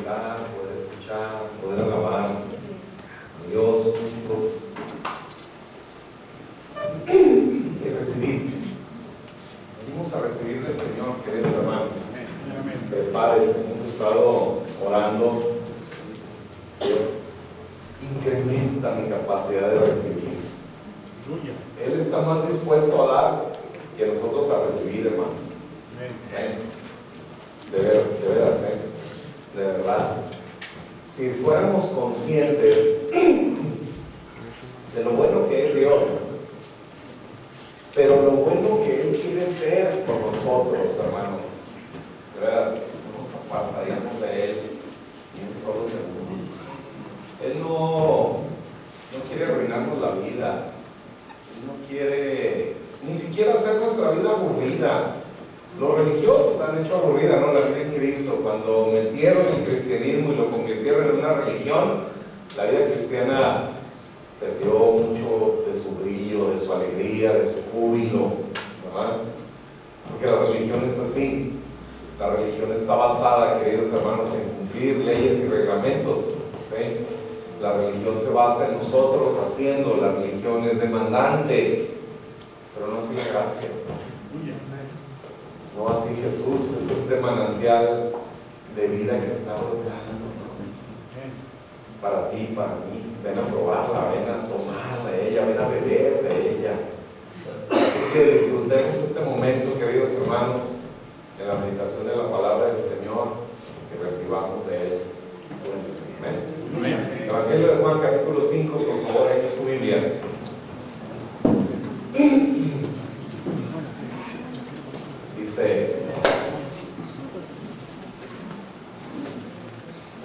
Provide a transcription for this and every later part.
orar, poder escuchar, poder alabar a Dios juntos y recibir. Venimos a recibir del Señor, queridos hermanos. Prepárense, hemos estado orando. Dios, incrementa mi capacidad de recibir. Él está más dispuesto a dar que nosotros a recibir, hermanos. ¿Sí? De veras, de verdad. Si fuéramos conscientes de lo bueno que es Dios, pero lo bueno que Él quiere ser con nosotros, hermanos, de veras, no nos apartaríamos de Él ni un solo segundo. Él no quiere arruinarnos la vida. Él no quiere ni siquiera hacer nuestra vida aburrida. Los religiosos la han hecho aburrida, ¿no? La vida en Cristo. Cuando metieron el cristianismo y lo convirtieron en una religión, la vida cristiana perdió mucho de su brillo, de su alegría, de su júbilo, ¿verdad? Porque la religión es así. La religión está basada, queridos hermanos, en cumplir leyes y reglamentos, ¿sí? La religión se basa en nosotros haciendo. La religión es demandante, pero no así la gracia. No así Jesús, es este manantial de vida que está brotando, ¿no? Para ti, para mí. Ven a probarla, ven a tomar de ella, ven a beber de ella. Así que disfrutemos este momento, queridos hermanos, en la meditación de la palabra del Señor, que recibamos de Él su bendición. Amén. Evangelio de Juan, capítulo 5, por favor, ahí en su Biblia. Dice: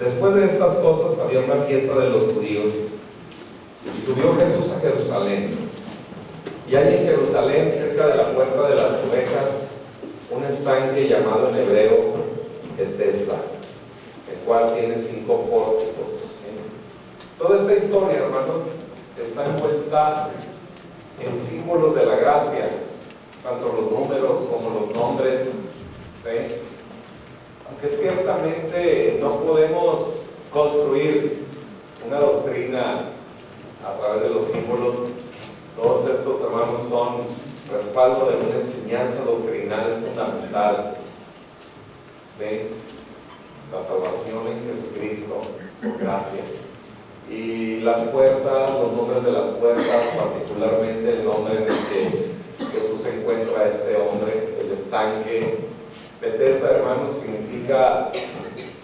después de estas cosas había una fiesta de los judíos, y subió Jesús a Jerusalén. Y hay en Jerusalén, cerca de la puerta de las ovejas, un estanque llamado en hebreo Betesda, el cual tiene 5 pórticos. Toda esta historia, hermanos, está envuelta en símbolos de la gracia, tanto los números como los nombres, ¿sí? Aunque ciertamente no podemos construir una doctrina a través de los símbolos, todos estos, hermanos, son respaldo de una enseñanza doctrinal fundamental, ¿sí? La salvación en Jesucristo, por gracia. Y las puertas, los nombres de las puertas, particularmente el nombre en el que Jesús encuentra a este hombre, el estanque. Betesda, hermanos, significa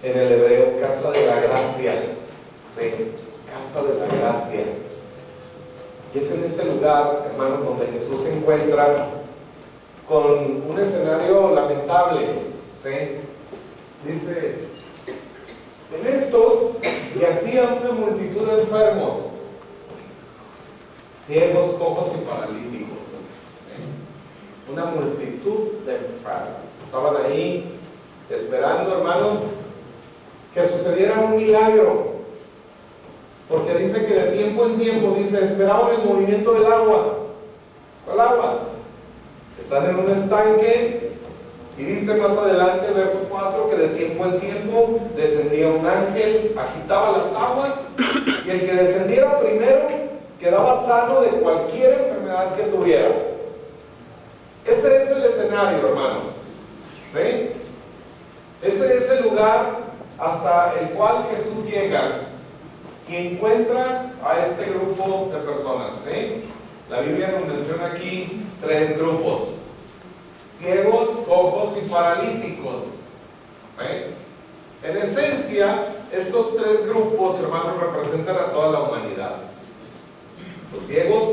en el hebreo casa de la gracia, ¿sí? Casa de la gracia. Y es en este lugar, hermanos, donde Jesús se encuentra con un escenario lamentable, ¿sí? Dice: en estos yacía una multitud de enfermos, ciegos, cojos y paralíticos, ¿sí? Una multitud de enfermos. Estaban ahí esperando, hermanos, que sucediera un milagro. Porque dice que de tiempo en tiempo, dice, esperaban el movimiento del agua. ¿Cuál agua? Están en un estanque y dice más adelante, verso 4, que de tiempo en tiempo descendía un ángel, agitaba las aguas y el que descendiera primero quedaba sano de cualquier enfermedad que tuviera. Ese es el escenario, hermanos, ¿sí? Ese es el lugar hasta el cual Jesús llega y encuentra a este grupo de personas, ¿sí? La Biblia nos menciona aquí 3 grupos: ciegos, cojos y paralíticos, ¿sí? En esencia, estos 3 grupos, hermanos, representan a toda la humanidad. Los ciegos,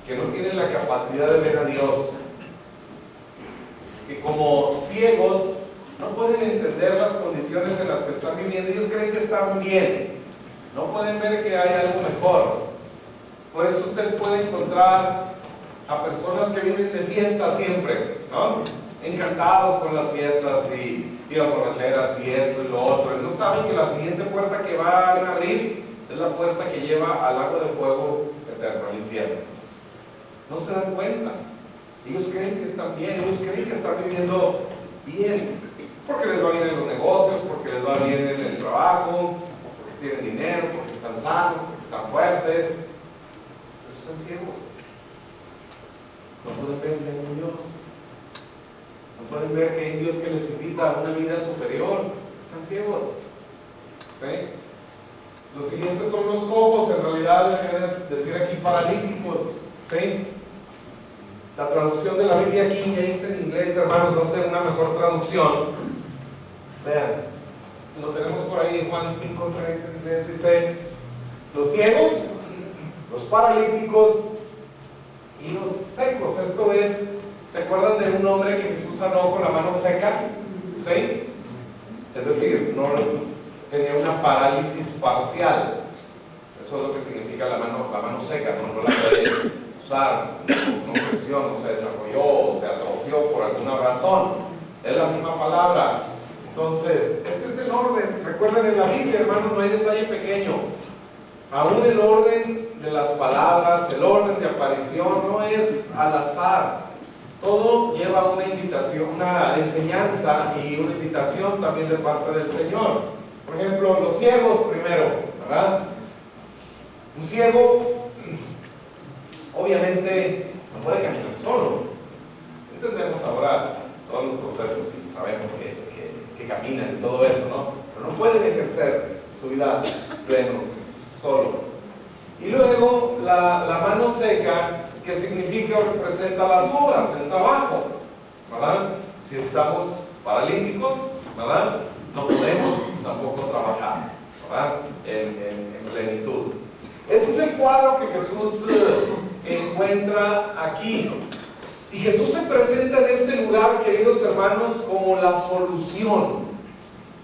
que no tienen la capacidad de ver a Dios, que como ciegos no pueden entender las condiciones en las que están viviendo. Ellos creen que están bien, no pueden ver que hay algo mejor. Por eso usted puede encontrar a personas que viven de fiesta siempre, ¿no? Encantados con las fiestas y borracheras y esto y lo otro, y no saben que la siguiente puerta que van a abrir es la puerta que lleva al lago de fuego eterno, al infierno. No se dan cuenta. Ellos creen que están bien, ellos creen que están viviendo bien. porque les va bien en los negocios, porque les va bien en el trabajo, porque tienen dinero, porque están sanos, porque están fuertes, pero están ciegos. No pueden ver que hay un Dios. No pueden ver que hay un Dios que les invita a una vida superior. Están ciegos. ¿Sí? Los siguientes son los cojos, en realidad debería decir aquí paralíticos. ¿Sí? La traducción de la Biblia King James en inglés, hermanos, va a ser una mejor traducción. Vean, lo tenemos por ahí, Juan 5:3 en inglés, dice: los ciegos, los paralíticos y los secos. Esto es, ¿se acuerdan de un hombre que Jesús sanó con la mano seca? ¿Sí? Es decir, no tenía una parálisis parcial. Eso es lo que significa la mano seca, no la puede usar, no creció, no se desarrolló o se atrofió por alguna razón. Es la misma palabra. Entonces, este es el orden. Recuerden, en la Biblia, hermanos, no hay detalle pequeño. Aún el orden de las palabras, el orden de aparición no es al azar. Todo lleva una invitación, una enseñanza y una invitación también de parte del Señor. Por ejemplo, los ciegos primero, ¿verdad? Un ciego, obviamente, no puede caminar solo. Entendemos ahora todos los procesos y sabemos que caminan y todo eso, ¿no? Pero no pueden ejercer su vida plenos solo. Y luego la mano seca, que significa o representa las obras, el trabajo, ¿verdad? Si estamos paralíticos, ¿verdad? No podemos tampoco trabajar, ¿verdad? En plenitud. Ese es el cuadro que Jesús encuentra aquí. Y Jesús se presenta en este lugar, queridos hermanos, como la solución.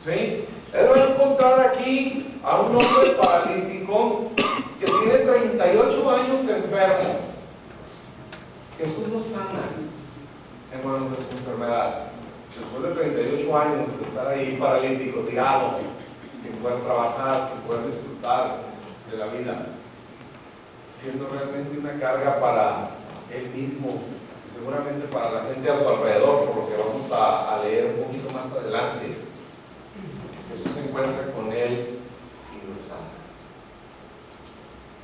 ¿Sí? Él va a encontrar aquí a un hombre paralítico que tiene 38 años enfermo. Jesús lo sana, hermanos, de su enfermedad. Después de 38 años de estar ahí paralítico, tirado, sin poder trabajar, sin poder disfrutar de la vida, siendo realmente una carga para él mismo y seguramente para la gente a su alrededor, por lo que vamos a leer un poquito más adelante. Jesús se encuentra con él y lo sana.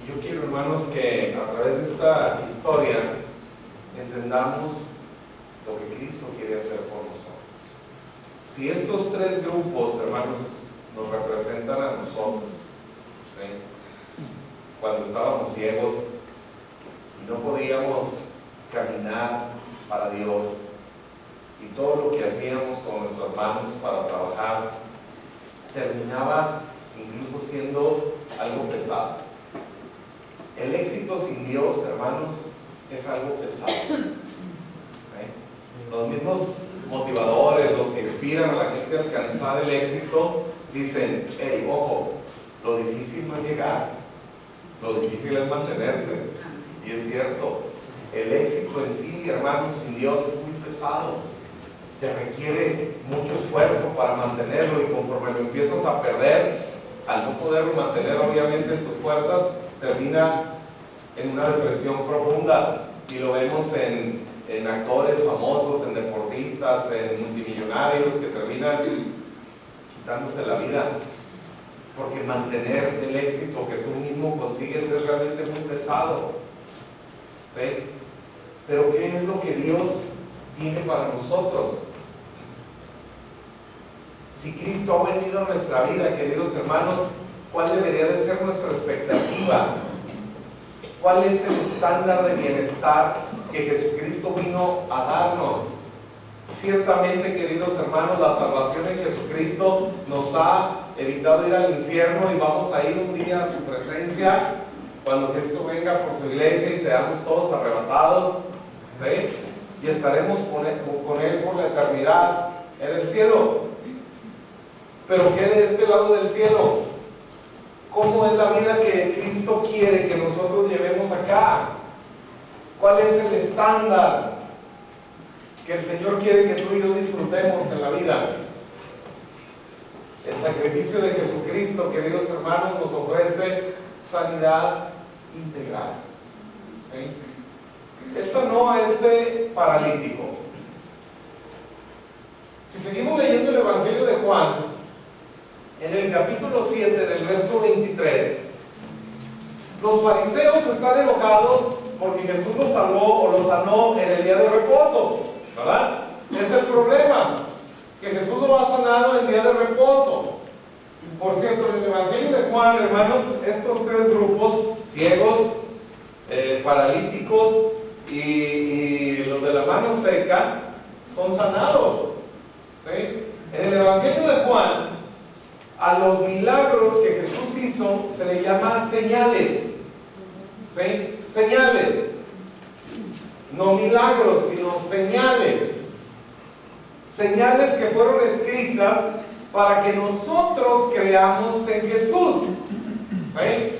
Y yo quiero, hermanos, que a través de esta historia entendamos lo que Cristo quiere hacer por nosotros. Si estos tres grupos, hermanos, nos representan a nosotros, ¿sí? Cuando estábamos ciegos y no podíamos caminar para Dios, y todo lo que hacíamos con nuestras manos para trabajar terminaba incluso siendo algo pesado. El éxito sin Dios, hermanos, es algo pesado. ¿Sí? Los mismos motivadores, los que inspiran a la gente a alcanzar el éxito, dicen: hey, ojo, lo difícil no es llegar, lo difícil es mantenerse. Y es cierto, el éxito en sí, hermanos, sin Dios es muy pesado. Te requiere mucho esfuerzo para mantenerlo, y conforme lo empiezas a perder, al no poderlo mantener obviamente en tus fuerzas, termina en una depresión profunda. Y lo vemos en actores famosos, en deportistas, en multimillonarios que terminan quitándose la vida, porque mantener el éxito que tú mismo consigues es realmente muy pesado. ¿Sí? Pero ¿qué es lo que Dios tiene para nosotros? Si Cristo ha venido a nuestra vida, queridos hermanos, ¿cuál debería de ser nuestra expectativa? ¿Cuál es el estándar de bienestar que Jesucristo vino a darnos? Ciertamente, queridos hermanos, la salvación en Jesucristo nos ha evitado ir al infierno, y vamos a ir un día a su presencia cuando Cristo venga por su iglesia y seamos todos arrebatados, ¿sí? Y estaremos con Él por la eternidad en el cielo. Pero ¿qué de este lado del cielo? ¿Cómo es la vida que Cristo quiere que nosotros llevemos acá? ¿Cuál es el estándar que el Señor quiere que tú y yo disfrutemos en la vida? El sacrificio de Jesucristo, queridos hermanos, nos ofrece sanidad integral. ¿Sí? Él sanó a este paralítico. Si seguimos leyendo el Evangelio de Juan, en el capítulo 7, del verso 23, los fariseos están enojados porque Jesús los salvó o los sanó en el día de reposo, ¿verdad? Es el problema, que Jesús lo ha sanado en el día de reposo. Por cierto, en el Evangelio de Juan, hermanos, estos tres grupos, ciegos, paralíticos y los de la mano seca, son sanados, ¿sí? En el Evangelio de Juan, a los milagros que Jesús hizo se le llama señales, ¿sí? Señales, no milagros, sino señales. Señales que fueron escritas para que nosotros creamos en Jesús, ¿sí?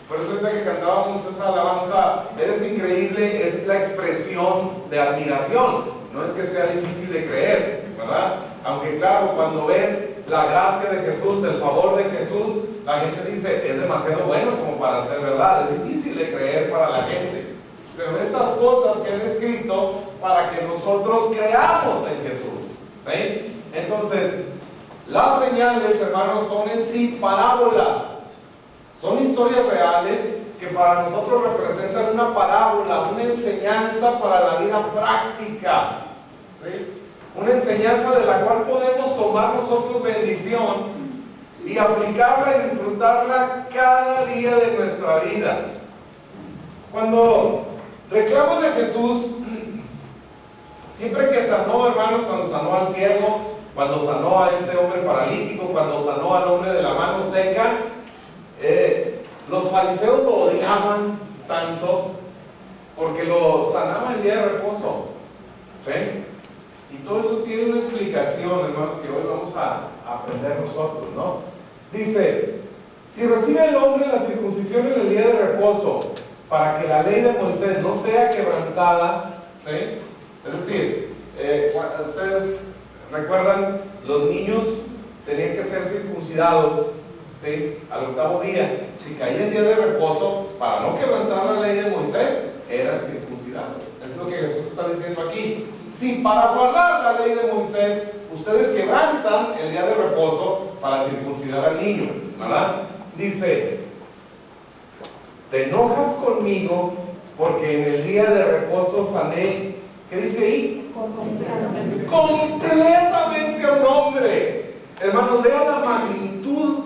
Por eso ahorita que cantábamos esa alabanza, eres increíble, es la expresión de admiración, no es que sea difícil de creer, ¿verdad? Aunque claro, cuando ves la gracia de Jesús, el favor de Jesús, la gente dice, es demasiado bueno como para ser verdad, es difícil de creer para la gente. Pero estas cosas se han escrito para que nosotros creamos en Jesús, ¿sí? Entonces, las señales, hermanos, son en sí parábolas. Son historias reales que para nosotros representan una parábola, una enseñanza para la vida práctica, ¿sí? Una enseñanza de la cual podemos tomar nosotros bendición y aplicarla y disfrutarla cada día de nuestra vida. Cuando reclaman a Jesús, siempre que sanó, hermanos, cuando sanó al ciego, cuando sanó a este hombre paralítico, cuando sanó al hombre de la mano seca, los fariseos lo odiaban tanto porque lo sanaba el día de reposo, ¿sí? Y todo eso tiene una explicación, hermanos, que hoy vamos a aprender nosotros, ¿no? Dice, si recibe el hombre la circuncisión en el día de reposo para que la ley de Moisés no sea quebrantada, ¿sí? Es decir, ustedes recuerdan, los niños tenían que ser circuncidados, ¿sí? Al 8º día. Si caía el día de reposo, para no quebrantar la ley de Moisés, eran circuncidados. Es lo que Jesús está diciendo aquí. Si para guardar la ley de Moisés, ustedes quebrantan el día de reposo para circuncidar al niño, ¿verdad? Dice, te enojas conmigo porque en el día de reposo sané. ¿Qué dice ahí? Completamente a un hombre. Hermanos, vean la magnitud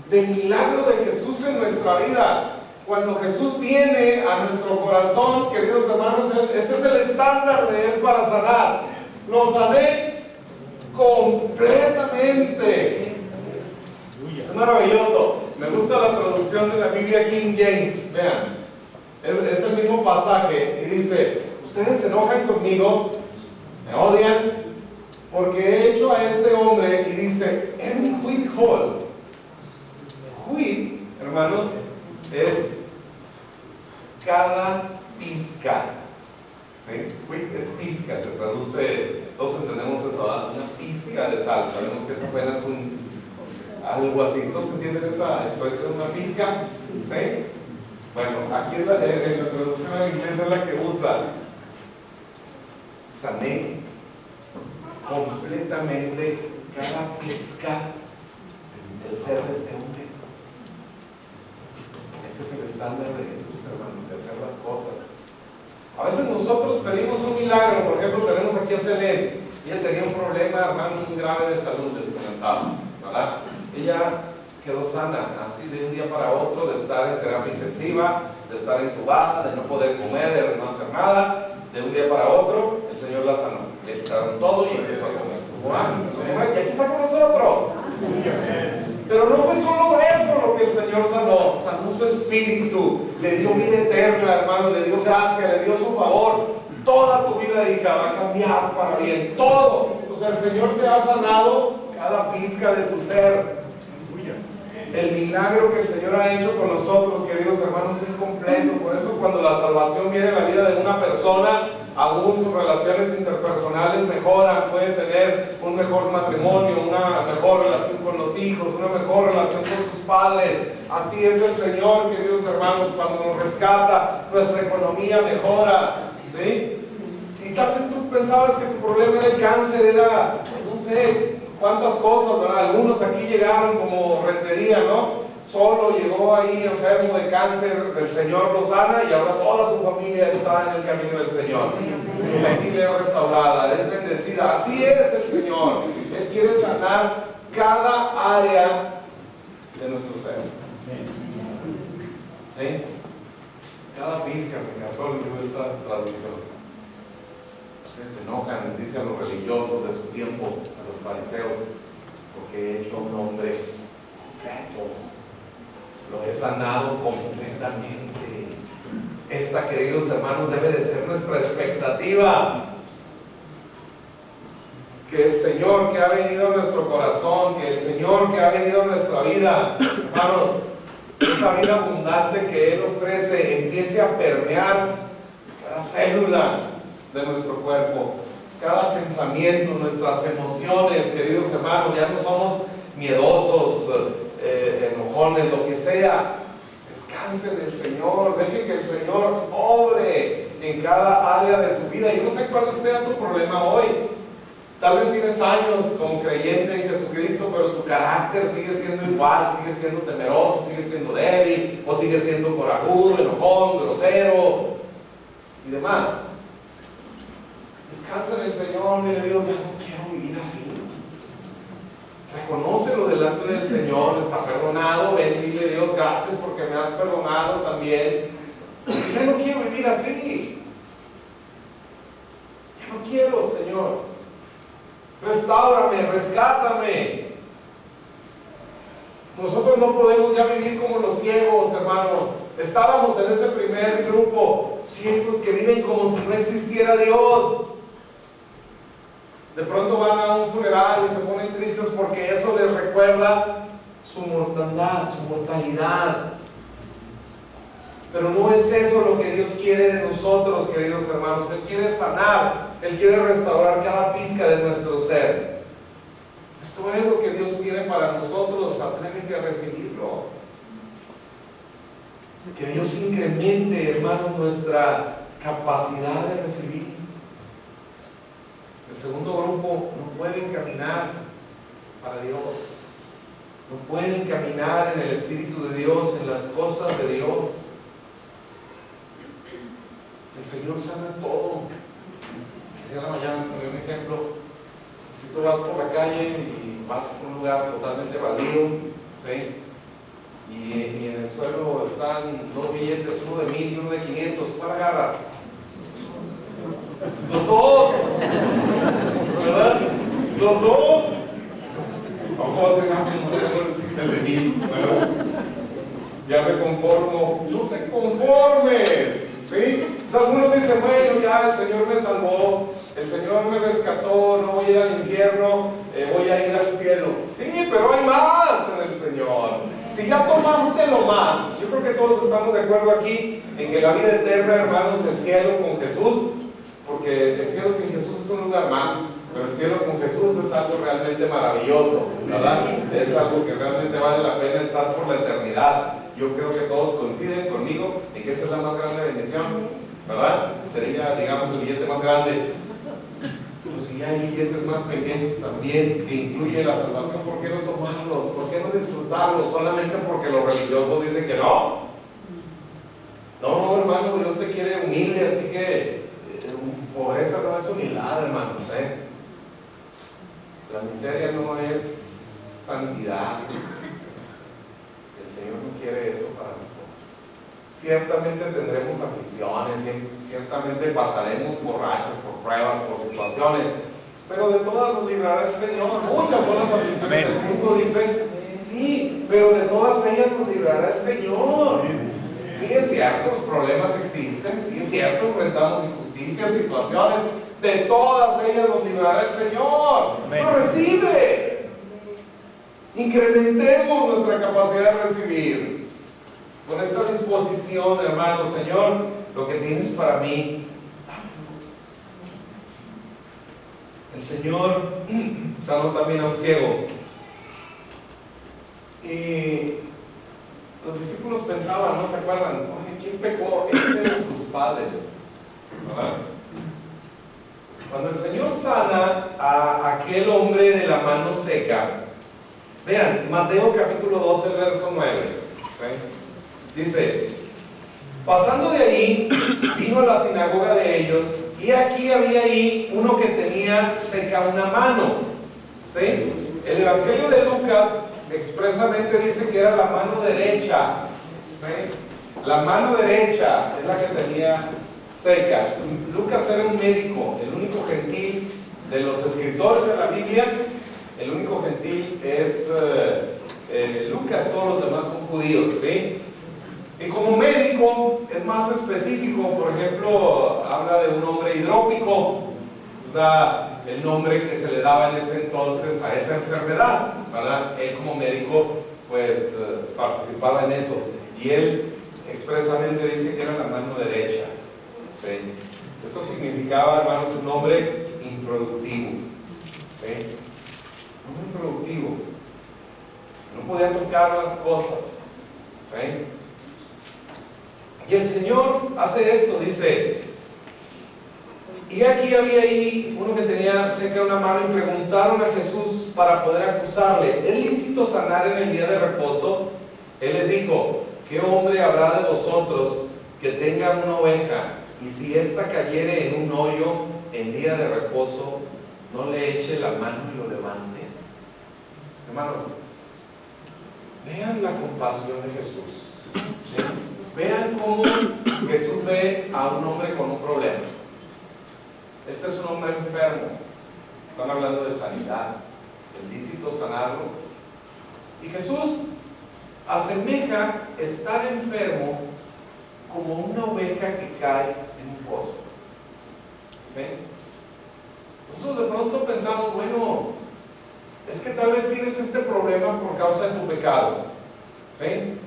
del milagro de Jesús en nuestra vida. Cuando Jesús viene a nuestro corazón, queridos hermanos, ese es el estándar de Él para sanar. Lo sané completamente. Es maravilloso. Me gusta la traducción de la Biblia King James. Vean, es el mismo pasaje y dice, ustedes se enojan conmigo, me odian, porque he hecho a este hombre, y dice, every wheat whole. Wheat, hermanos, es cada pizca, ¿sí? Wheat es pizca, se traduce, todos entendemos eso, ¿verdad? Una pizca de sal, sabemos que es apenas algo así. ¿Todos entienden esa expresión, una pizca? ¿Sí? Bueno, aquí en la traducción en inglés es la que usa. Sané completamente cada pizca del ser de este hombre. Ese es el estándar de Jesús, hermanos, de hacer las cosas. A veces nosotros pedimos un milagro. Por ejemplo, tenemos aquí a Selene. Ella tenía un problema, hermano, muy grave de salud, les comentaba, ¿verdad? Ella quedó sana, así de un día para otro, de estar en terapia intensiva, de estar entubada, de no poder comer, de no hacer nada. De un día para otro, el Señor la sanó. Le quitaron todo y empezó a comer. Y aquí está con nosotros. Pero no fue solo eso lo que el Señor sanó. Sanó su espíritu, le dio vida eterna, hermano, le dio gracia, le dio su favor. Toda tu vida, hija, va a cambiar para bien. Todo. O sea, el Señor te ha sanado cada pizca de tu ser. El milagro que el Señor ha hecho con nosotros, queridos hermanos, es completo. Por eso cuando la salvación viene en la vida de una persona, aún sus relaciones interpersonales mejoran, puede tener un mejor matrimonio, una mejor relación con los hijos, una mejor relación con sus padres. Así es el Señor, queridos hermanos, cuando nos rescata, nuestra economía mejora, ¿sí? Y tal vez tú pensabas que tu problema era el cáncer, era no sé cuántas cosas, ¿verdad? Algunos aquí llegaron como rentería, ¿no? Solo llegó ahí enfermo de cáncer, el Señor lo sana y ahora toda su familia está en el camino del Señor. Su familia es restaurada, es bendecida. Así es el Señor. Él quiere sanar cada área de nuestro ser. ¿Sí? Cada pizca, me encantó esta traducción. Ustedes se enojan, les dice a los religiosos de su tiempo, a los fariseos, porque he hecho un hombre completo. Lo he sanado completamente. Esta, queridos hermanos, debe de ser nuestra expectativa. Que el Señor que ha venido a nuestro corazón, que el Señor que ha venido a nuestra vida, hermanos, esa vida abundante que Él ofrece empiece a permear cada célula de nuestro cuerpo, cada pensamiento, nuestras emociones, queridos hermanos. Ya no somos miedosos, enojones, lo que sea. Descansen del Señor, dejen que el Señor obre en cada área de su vida. Yo no sé cuál sea tu problema hoy. Tal vez tienes años como creyente en Jesucristo, pero tu carácter sigue siendo igual, sigue siendo temeroso, sigue siendo débil, o sigue siendo corajudo, enojón, grosero y demás. Descansa en el Señor, dile a Dios, ya no quiero vivir así. Reconócelo delante del Señor, está perdonado, ven y dile a Dios, gracias porque me has perdonado también. Ya no quiero vivir así. Ya no quiero, Señor. Restáurame, rescátame. Nosotros no podemos ya vivir como los ciegos, hermanos. Estábamos en ese primer grupo, ciegos que viven como si no existiera Dios. De pronto van a un funeral y se ponen tristes porque eso les recuerda su mortandad, su mortalidad. Pero no es eso lo que Dios quiere de nosotros, queridos hermanos. Él quiere sanar, Él quiere restaurar cada pizca de nuestro ser. Esto es lo que Dios quiere para nosotros, atrévete a recibirlo. Que Dios incremente, hermanos, nuestra capacidad de recibir. El segundo grupo no pueden caminar para Dios. No pueden caminar en el Espíritu de Dios, en las cosas de Dios. El Señor sana todo. Decía en la mañana, les ponía un ejemplo. Si tú vas por la calle y vas a un lugar totalmente baldío, ¿sí? Y en el suelo están dos billetes, uno de 1,000 y uno de 500, ¿cuál agarras? Los dos, ¿verdad? Los dos. ¿Cómo se llama el de 1,000? ¿Verdad? Ya me conformo. No te conformes, ¿sí? O sea, algunos dicen, bueno, ya el Señor me salvó, el Señor me rescató, no voy a ir al infierno, voy a ir al cielo. Sí, pero hay más en el Señor. Si ya tomaste lo más, yo creo que todos estamos de acuerdo aquí en que la vida eterna, hermanos, el cielo con Jesús, porque el cielo sin Jesús es un lugar más, pero el cielo con Jesús es algo realmente maravilloso, ¿verdad? Es algo que realmente vale la pena estar por la eternidad. Yo creo que todos coinciden conmigo en que esa es la más grande bendición, ¿verdad? Sería, digamos, el billete más grande. Pero si hay billetes más pequeños también que incluyen la salvación, ¿por qué no tomarlos? ¿Por qué no disfrutarlos? Solamente porque los religiosos dicen que no. No, hermano, Dios te quiere humilde, así que pobreza no es humildad, hermanos, La miseria no es santidad. El Señor no quiere eso para nosotros. Ciertamente tendremos aflicciones, ciertamente pasaremos por rachas, por pruebas, por situaciones, pero de todas nos librará el Señor. Muchas son las aflicciones, el justo dice, sí, pero de todas ellas nos librará el Señor. Sí es cierto, los problemas existen, sí es cierto, enfrentamos injusticias, situaciones, de todas ellas nos librará el Señor. Lo recibe. Incrementemos nuestra capacidad de recibir. Con esta disposición, hermano, Señor, lo que tienes para mí. El Señor sanó también a un ciego. Y los discípulos pensaban, ¿no se acuerdan? Oye, ¿quién pecó? Este o sus padres, ¿verdad? Cuando el Señor sana a aquel hombre de la mano seca, vean, Mateo capítulo 12, verso 9, ¿sí? Dice, pasando de ahí, vino a la sinagoga de ellos, y aquí había ahí uno que tenía seca una mano, ¿sí? El Evangelio de Lucas expresamente dice que era la mano derecha, ¿sí? La mano derecha es la que tenía seca. Lucas era un médico, el único gentil de los escritores de la Biblia, el único gentil es Lucas, todos los demás son judíos, ¿sí? Y como médico es más específico, por ejemplo, habla de un hombre hidrópico, o sea, el nombre que se le daba en ese entonces a esa enfermedad, ¿verdad? Él como médico pues participaba en eso, y él expresamente dice que era la mano derecha, ¿sí? Eso significaba, hermanos, un hombre improductivo, ¿sí? Un hombre improductivo, no podía tocar las cosas, ¿sí? Y el Señor hace esto, dice, y aquí había ahí uno que tenía seca una mano y preguntaron a Jesús para poder acusarle, ¿es lícito sanar en el día de reposo? Él les dijo, ¿qué hombre habrá de vosotros que tenga una oveja y si ésta cayere en un hoyo en día de reposo, no le eche la mano y lo levante? Hermanos, vean la compasión de Jesús, ¿sí? Vean cómo Jesús ve a un hombre con un problema. Este es un hombre enfermo. Están hablando de sanidad, es lícito sanarlo. Y Jesús asemeja estar enfermo como una oveja que cae en un pozo, ¿sí? Nosotros de pronto pensamos, bueno, es que tal vez tienes este problema por causa de tu pecado, ¿sí?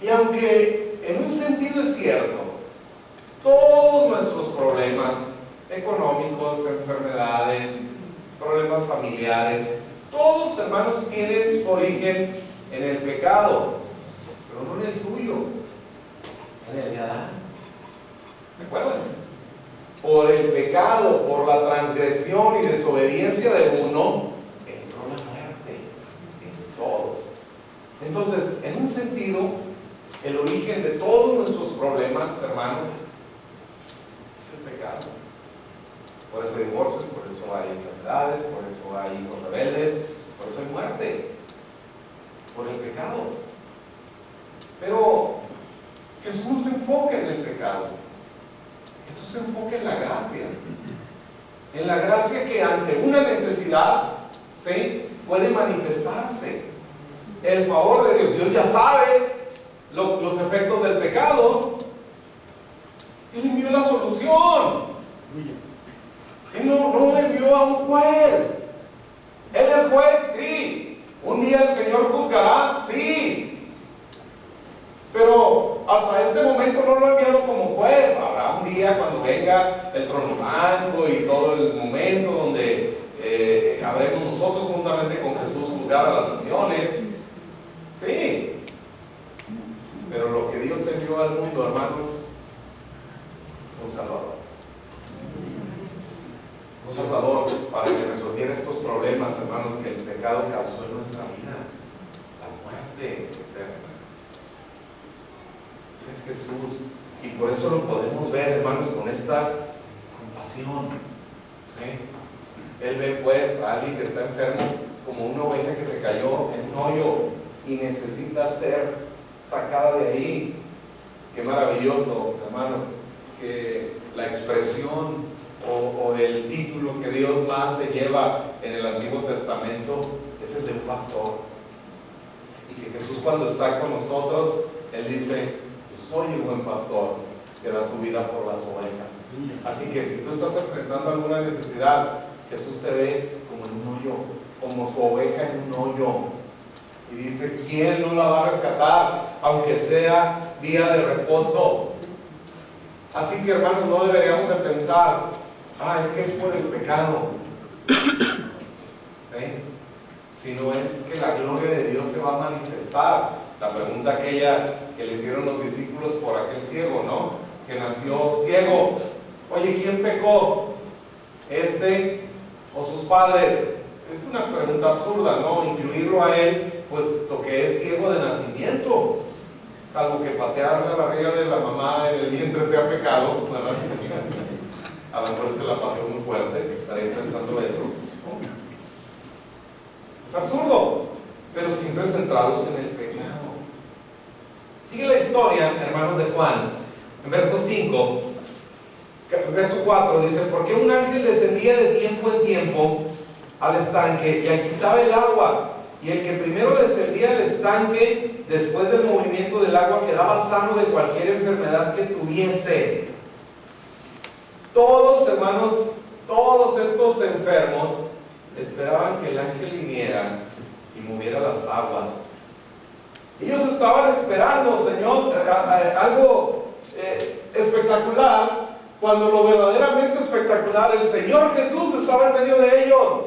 Y aunque en un sentido es cierto, todos nuestros problemas económicos, enfermedades, problemas familiares, todos, hermanos, tienen su origen en el pecado, pero no en el suyo, en el de Adán. ¿Recuerdan? Por el pecado, por la transgresión y desobediencia de uno, entró la muerte en todos. Entonces, en un sentido, el origen de todos nuestros problemas, hermanos, es el pecado. Por eso hay divorcios, por eso hay enfermedades, por eso hay hijos rebeldes, por eso hay muerte, por el pecado. Pero Jesús no se enfoca en el pecado, Jesús se enfoca en la gracia que ante una necesidad, ¿sí?, puede manifestarse. El favor de Dios, Dios ya sabe los efectos del pecado, Él envió la solución. Él no envió a un juez. Él es juez, sí. Un día el Señor juzgará, sí. Pero hasta este momento no lo ha enviado como juez. Habrá un día cuando venga el trono blanco y todo el momento donde habremos nosotros juntamente con Jesús juzgar a las naciones. Sí. Pero lo que Dios envió al mundo, hermanos, fue un Salvador. Un Salvador para que resolviera estos problemas, hermanos, que el pecado causó en nuestra vida. La muerte eterna. Ese es Jesús. Y por eso lo podemos ver, hermanos, con esta compasión, ¿sí? Él ve pues a alguien que está enfermo como una oveja que se cayó en un hoyo y necesita ser sacada de ahí. Qué maravilloso, hermanos, que la expresión o el título que Dios más se lleva en el Antiguo Testamento es el de un pastor. Y que Jesús, cuando está con nosotros, Él dice: yo soy el buen pastor que da su vida por las ovejas. Así que si tú estás enfrentando alguna necesidad, Jesús te ve como en un hoyo, como su oveja en un hoyo. Y dice: ¿quién no la va a rescatar, aunque sea día de reposo? Así que, hermanos, no deberíamos de pensar: es que es por el pecado, ¿sí? Sino es que la gloria de Dios se va a manifestar. La pregunta aquella que le hicieron los discípulos por aquel ciego, ¿no?, que nació ciego. Oye, ¿quién pecó? ¿Este o sus padres? Es una pregunta absurda, ¿no? Incluirlo a él, puesto que es ciego de nacimiento. Salvo que patear la barriga de la mamá en el vientre sea pecado, ¿verdad? A lo mejor se la pateó muy fuerte, estaría pensando eso. Es absurdo, pero siempre centrados en el pecado. Sigue la historia, hermanos, de Juan, en verso 5, verso 4, dice: porque un ángel descendía de tiempo en tiempo al estanque y agitaba el agua, y el que primero descendía al estanque, después del movimiento del agua, quedaba sano de cualquier enfermedad que tuviese. Todos, hermanos, todos estos enfermos esperaban que el ángel viniera y moviera las aguas. Ellos estaban esperando, Señor, algo espectacular, cuando lo verdaderamente espectacular, el Señor Jesús estaba en medio de ellos.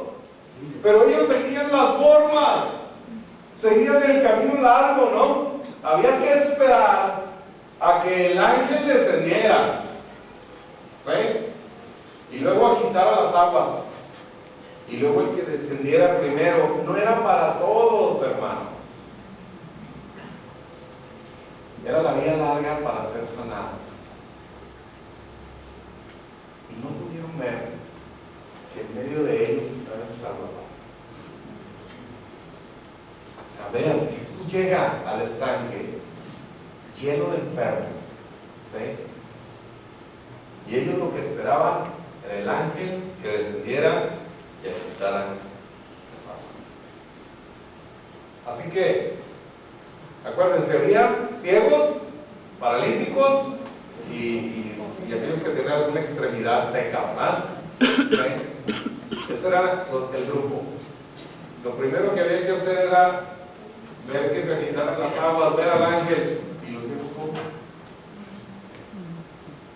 Pero ellos seguían las formas, seguían el camino largo, ¿no? Había que esperar a que el ángel descendiera, ¿sí? Y luego agitara las aguas, y luego el que descendiera primero. No era para todos, hermanos. Era la vía larga para ser sanados. Y no pudieron ver que en medio de ellos estaba el Salvador. O sea, vean, Jesús llega al estanque lleno de enfermos, ¿sí? Y ellos lo que esperaban era el ángel que descendiera y agitara las aguas. Así que, acuérdense, había ciegos, paralíticos y aquellos que tenían alguna extremidad seca, ¿verdad? ¿Sí? Ese era el grupo. Lo primero que había que hacer era ver que se agitaran las aguas, ver al ángel, y los ciegos ¿cómo?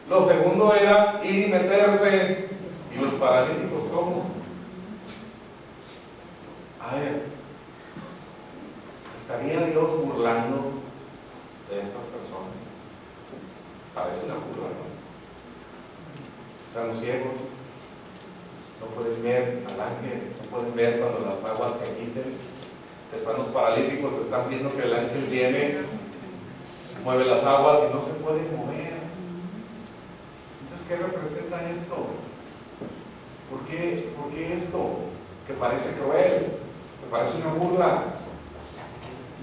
Lo segundo era ir y meterse, y los paralíticos ¿cómo? A ver, ¿se estaría Dios burlando de estas personas? Parece una burla, ¿no? Están los ciegos, no pueden ver al ángel, no pueden ver cuando las aguas se agiten. Están los paralíticos, están viendo que el ángel viene, mueve las aguas y no se pueden mover. Entonces, ¿qué representa esto? ¿Por qué esto? Que parece cruel, que parece una burla.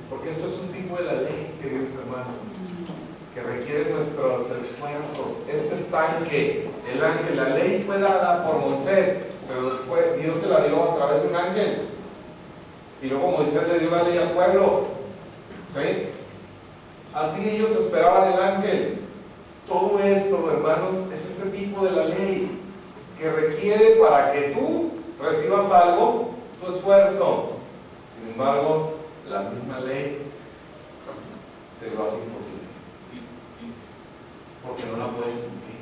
Porque esto es un tipo de la ley, queridos hermanos, que requiere nuestros esfuerzos. Este estanque, el ángel, la ley fue dada por Moisés, pero después Dios se la dio a través de un ángel. Y luego Moisés le dio la ley al pueblo, ¿sí? Así ellos esperaban el ángel. Todo esto, hermanos, es este tipo de la ley que requiere, para que tú recibas algo, tu esfuerzo. Sin embargo, la misma ley te lo hace imposible, porque no la puedes cumplir.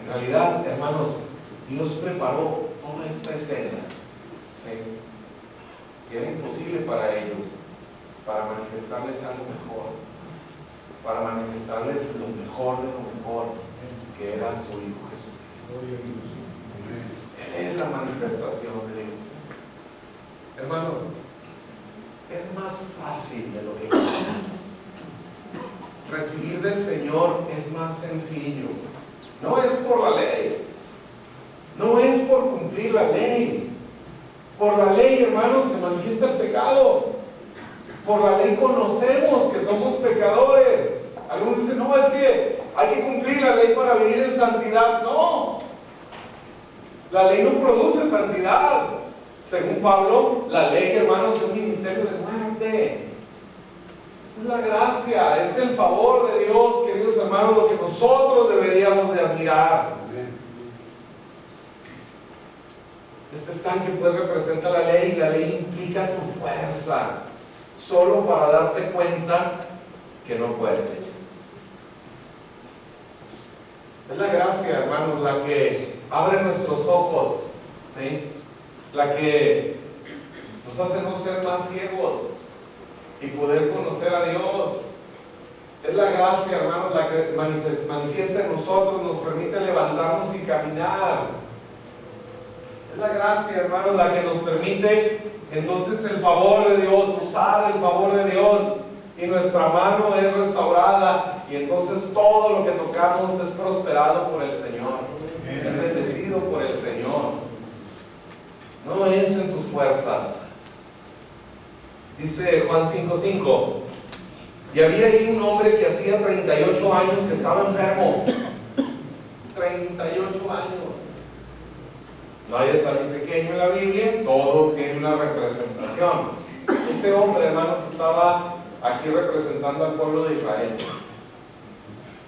En realidad, hermanos, Dios preparó toda esta escena, ¿sí? Y era imposible para ellos, para manifestarles algo mejor, para manifestarles lo mejor de lo mejor, que era su Hijo Jesucristo. Él es la manifestación de Dios. Hermanos, es más fácil de lo que pensamos. Recibir del Señor es más sencillo. No es por la ley, no es por cumplir la ley. Por la ley, hermanos, se manifiesta el pecado. Por la ley conocemos que somos pecadores. Algunos dicen, no, es que hay que cumplir la ley para vivir en santidad. No, la ley no produce santidad. Según Pablo, la ley, hermanos, es un ministerio de muerte. Es la gracia, es el favor de Dios, queridos hermanos, lo que nosotros deberíamos de admirar. Este estanque pues representa la ley, y la ley implica tu fuerza, solo para darte cuenta que no puedes. Es la gracia, hermanos, la que abre nuestros ojos, ¿sí? La que nos hace no ser más ciegos y poder conocer a Dios. Es la gracia, hermanos, la que manifiesta en nosotros, nos permite levantarnos y caminar. Es la gracia, hermanos, la que nos permite entonces el favor de Dios, usar el favor de Dios, y nuestra mano es restaurada, y entonces todo lo que tocamos es prosperado por el Señor, es bendecido por el Señor. No es en tus fuerzas. Dice Juan 5:5, y había ahí un hombre que hacía 38 años que estaba enfermo. 38 años. No hay detalle pequeño en la Biblia, todo tiene una representación. Este hombre, hermanos, estaba aquí representando al pueblo de Israel.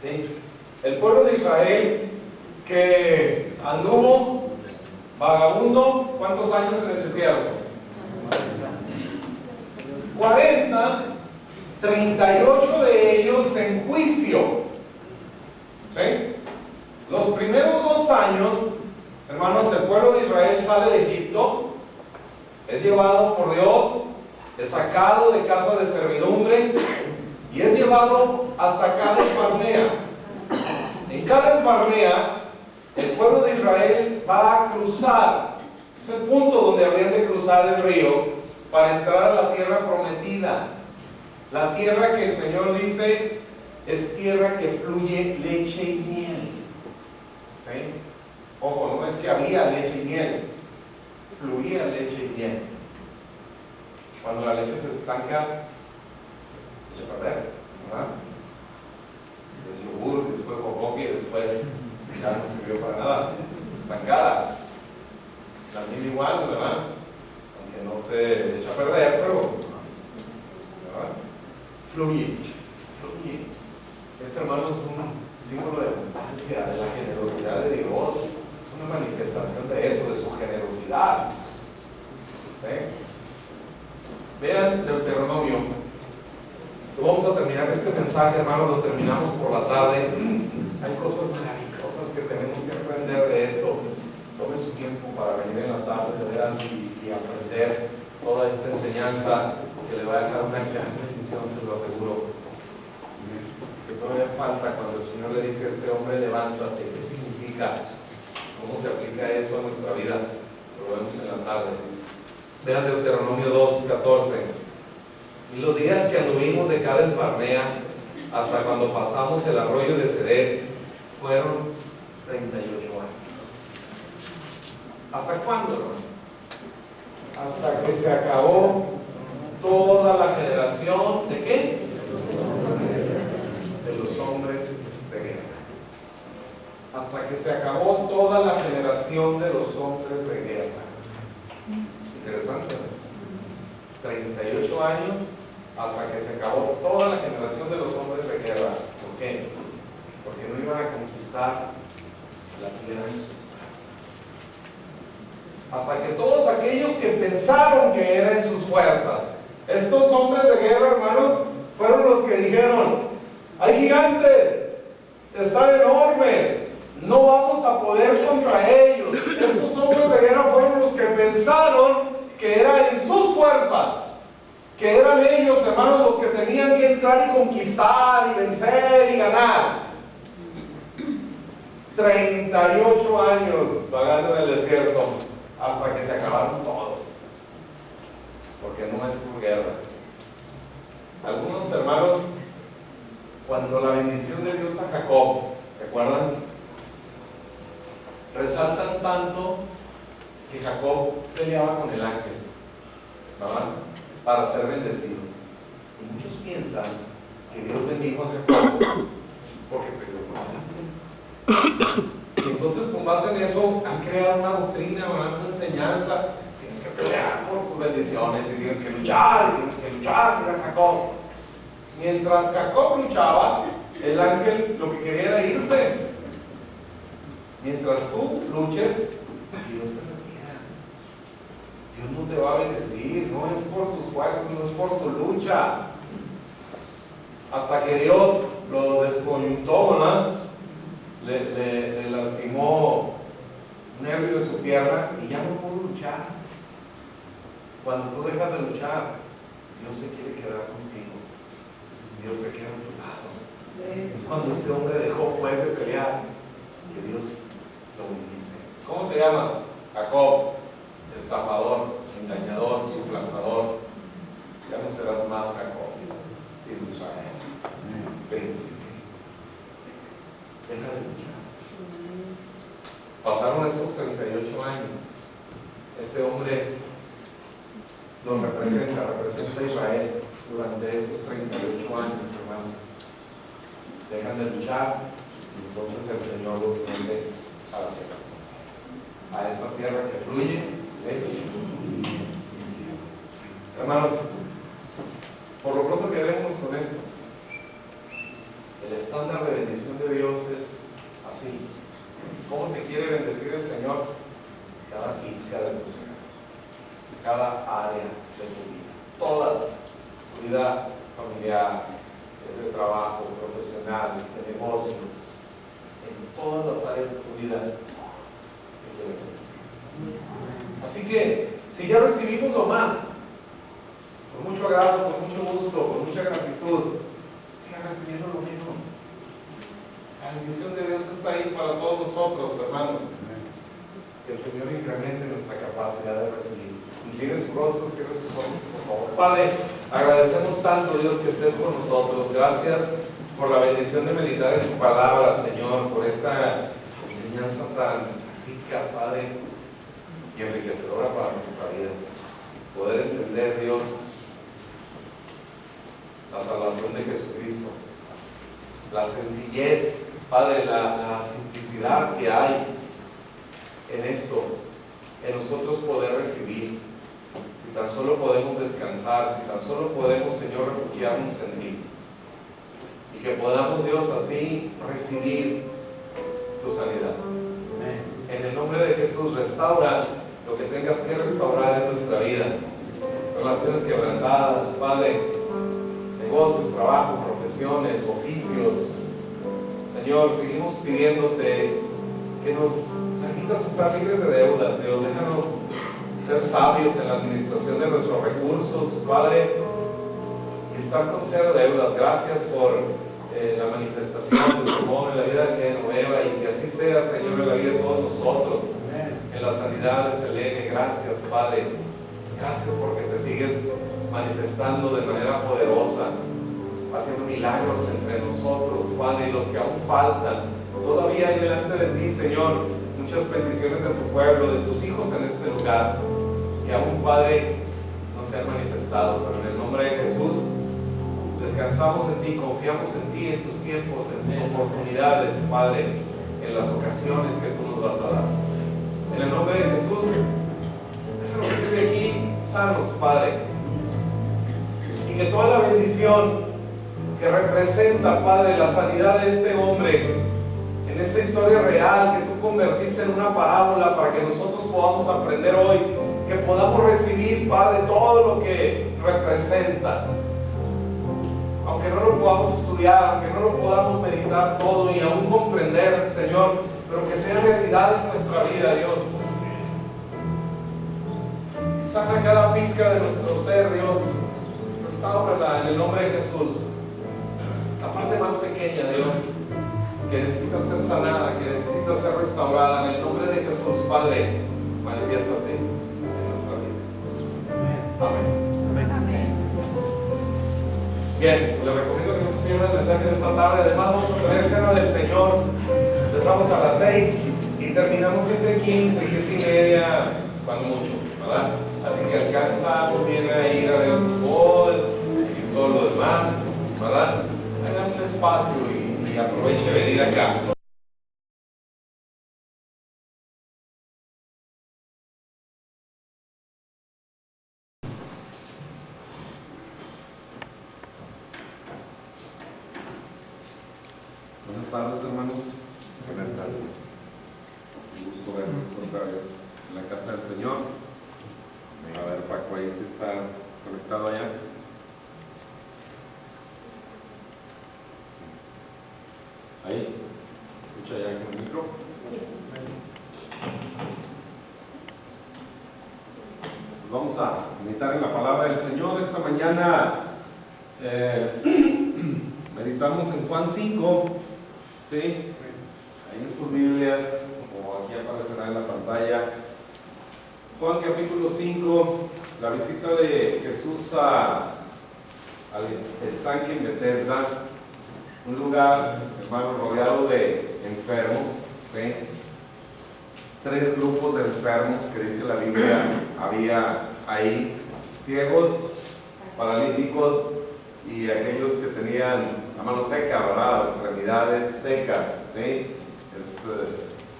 ¿Sí? El pueblo de Israel que anduvo vagabundo, ¿cuántos años en el desierto? 40, 38 de ellos en juicio. ¿Sí? Los primeros 2 años, hermanos, el pueblo de Israel sale de Egipto, es llevado por Dios, es sacado de casa de servidumbre y es llevado hasta Cades Barnea. En Cades Barnea, el pueblo de Israel va a cruzar, es el punto donde habrían de cruzar el río para entrar a la tierra prometida. La tierra que el Señor dice es tierra que fluye leche y miel. ¿Sí? Ojo, no es que había leche y miel, fluía leche y miel. Cuando la leche se estanca, se echa a perder, ¿verdad? Es yogur, después jojoki, después ya no sirvió para nada, estancada. La miel igual, ¿verdad? Aunque no se echa a perder, pero ¿verdad? Fluye. Este, hermano, es un símbolo de abundancia, de la generosidad de Dios. Es una manifestación de eso, de su generosidad. ¿Sí? Vean Deuteronomio. Vamos a terminar este mensaje, hermano, lo terminamos por la tarde. Hay cosas maravillosas que tenemos que aprender de esto. Tome su tiempo para venir en la tarde, de veras, y aprender toda esta enseñanza que le va a dejar una gran bendición, se lo aseguro. Que todavía falta cuando el Señor le dice a este hombre, levántate. ¿Qué significa? ¿Cómo se aplica eso a nuestra vida? Lo vemos en la tarde. Vean Deuteronomio 2:14. Y los días que anduvimos de Cades Barnea hasta cuando pasamos el arroyo de Ceret fueron 38 años. ¿Hasta cuándo, hermanos? Hasta que se acabó toda la generación ¿de qué? De los hombres de guerra. Hasta que se acabó toda la generación de los hombres de guerra. Interesante, ¿no? 38 años hasta que se acabó toda la generación de los hombres de guerra. ¿Por qué? Porque no iban a conquistar la tierra en sus fuerzas. Hasta que todos aquellos que pensaron que era en sus fuerzas, estos hombres de guerra, hermanos, fueron los que dijeron: hay gigantes, están enormes, no vamos a poder contra ellos. Estos hombres de guerra fueron los que pensaron que era en sus fuerzas, que eran ellos, hermanos, los que tenían que entrar y conquistar y vencer y ganar. 38 años vagando en el desierto hasta que se acabaron todos, porque no es por guerra. Algunos hermanos, cuando la bendición de Dios a Jacob, ¿se acuerdan? Resaltan tanto que Jacob peleaba con el ángel, ¿verdad? Para ser bendecido. Y muchos piensan que Dios bendijo a Jacob porque peleó con el ángel. Y entonces, con base en eso, han creado una doctrina, una enseñanza. Tienes que pelear por tus bendiciones y tienes que luchar, mira Jacob. Mientras Jacob luchaba, el ángel lo que quería era irse. Mientras tú luches, Dios se retira. Dios no te va a bendecir, no es por tus fuerzas, no es por tu lucha. Hasta que Dios lo descoyuntó, ¿verdad? Le lastimó un nervio de su pierna y ya no pudo luchar. Cuando tú dejas de luchar, Dios se quiere quedar contigo. Dios se queda a tu lado. Es cuando este hombre dejó pues de pelear que Dios lo bendice. ¿Cómo te llamas? Jacob, estafador, engañador, suplantador. Ya no serás más Jacob, sino Israel, príncipe. Deja de luchar. Pasaron estos 38 años. Este hombre lo representa a Israel durante esos 38 años, hermanos. Dejan de luchar y entonces el Señor los mete a la tierra. A esa tierra que fluye leche. Hermanos, por lo pronto quedémonos con esto. El estándar de bendición de Dios es así. ¿Cómo te quiere bendecir el Señor? Cada pizca de tu ser, cada área de tu vida, todas, tu vida familiar, de trabajo, profesional, de negocios, en todas las áreas de tu vida te quiere bendecir. Así que, si ya recibimos lo más, con mucho agrado, con mucho gusto, con mucha gratitud, siga recibiendo lo menos. La bendición de Dios está ahí para todos nosotros, hermanos. Que el Señor incremente nuestra capacidad de recibir. Incline su rostro, cierre sus ojos, por favor. Padre, agradecemos tanto, Dios, que estés con nosotros. Gracias por la bendición de meditar en tu palabra, Señor, por esta enseñanza tan rica, Padre, y enriquecedora para nuestra vida. Poder entender, Dios, la salvación de Jesucristo, la sencillez, Padre, la simplicidad que hay en esto, en nosotros poder recibir. Si tan solo podemos descansar, si tan solo podemos, Señor, refugiarnos en ti, y que podamos, Dios, así recibir tu sanidad. En el nombre de Jesús, restaura lo que tengas que restaurar en nuestra vida. Relaciones quebrantadas, Padre, negocios, trabajo, profesiones, oficios. Señor, seguimos pidiéndote que nos permitas estar libres de deudas, Dios. Déjanos ser sabios en la administración de nuestros recursos, Padre, y estar con cero deudas. Gracias por la manifestación de tu amor en la vida de Genoveva, y que así sea, Señor, en la vida de todos nosotros. En la sanidad de Selene, gracias, Padre. Gracias porque te sigues manifestando de manera poderosa, haciendo milagros entre nosotros, Padre, y los que aún faltan. Todavía hay delante de ti, Señor, muchas peticiones de tu pueblo, de tus hijos en este lugar, que aún, Padre, no se han manifestado, pero en el nombre de Jesús descansamos en ti, confiamos en ti, en tus tiempos, en tus oportunidades, Padre, en las ocasiones que tú nos vas a dar. En el nombre de Jesús, déjanos ir de aquí sanos, Padre, y que toda la bendición que representa, Padre, la sanidad de este hombre, en esta historia real que tú convertiste en una parábola para que nosotros podamos aprender hoy, que podamos recibir, Padre, todo lo que representa, aunque no lo podamos estudiar, aunque no lo podamos meditar todo y aún comprender, Señor, pero que sea realidad en nuestra vida, Dios. Sana cada pizca de nuestro ser, Dios. Restáurala en el nombre de Jesús. La parte más pequeña, Dios, que necesita ser sanada, que necesita ser restaurada, en el nombre de Jesús, Padre, manifiéstate en nuestra vida. Amén. Bien, les recomiendo que no se pierdan el mensaje de esta tarde. Además, vamos a tener cena del Señor. Empezamos a las 6 y terminamos 7:15, 7:30, cuando mucho, ¿verdad? Así que alcanza muy bien a ir a ver el fútbol y todo lo demás, ¿verdad? Hagan un espacio y aproveche venir acá. Buenas tardes, hermanos. Buenas tardes. Un gusto verlos otra vez en la casa del Señor. A ver, Paco, ahí sí está conectado allá. Ahí, ¿se escucha ya con el micro? Sí. Pues vamos a meditar en la palabra del Señor esta mañana. Me Meditamos en Juan 5, ¿sí? Ahí en sus Biblias, o aquí aparecerá en la pantalla. Juan capítulo 5, la visita de Jesús al estanque en Betesda, un lugar, hermano, rodeado de enfermos, ¿sí? 3 grupos de enfermos que dice la Biblia había ahí: ciegos, paralíticos y aquellos que tenían la mano seca, ¿verdad? Las extremidades secas, ¿sí? Es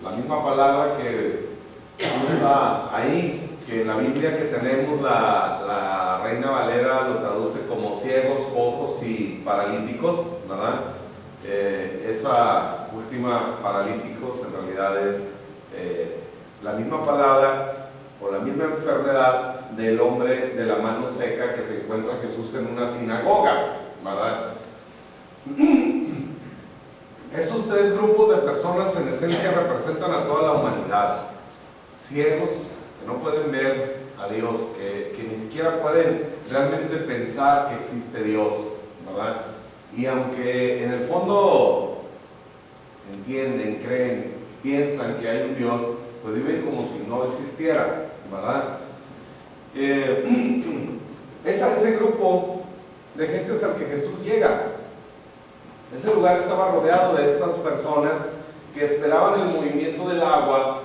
la misma palabra que usa ahí, que en la Biblia que tenemos la Reina Valera lo traduce como ciegos, cojos y paralíticos, ¿verdad? Esa última, paralíticos, en realidad es la misma palabra o la misma enfermedad del hombre de la mano seca que se encuentra Jesús en una sinagoga, ¿verdad? Esos 3 grupos de personas en esencia representan a toda la humanidad: ciegos, que no pueden ver a Dios, que ni siquiera pueden realmente pensar que existe Dios, ¿verdad? Y aunque en el fondo entienden, creen, piensan que hay un Dios, pues viven como si no existiera, ¿verdad? Es a ese grupo de gentes al que Jesús llega. Ese lugar estaba rodeado de estas personas que esperaban el movimiento del agua,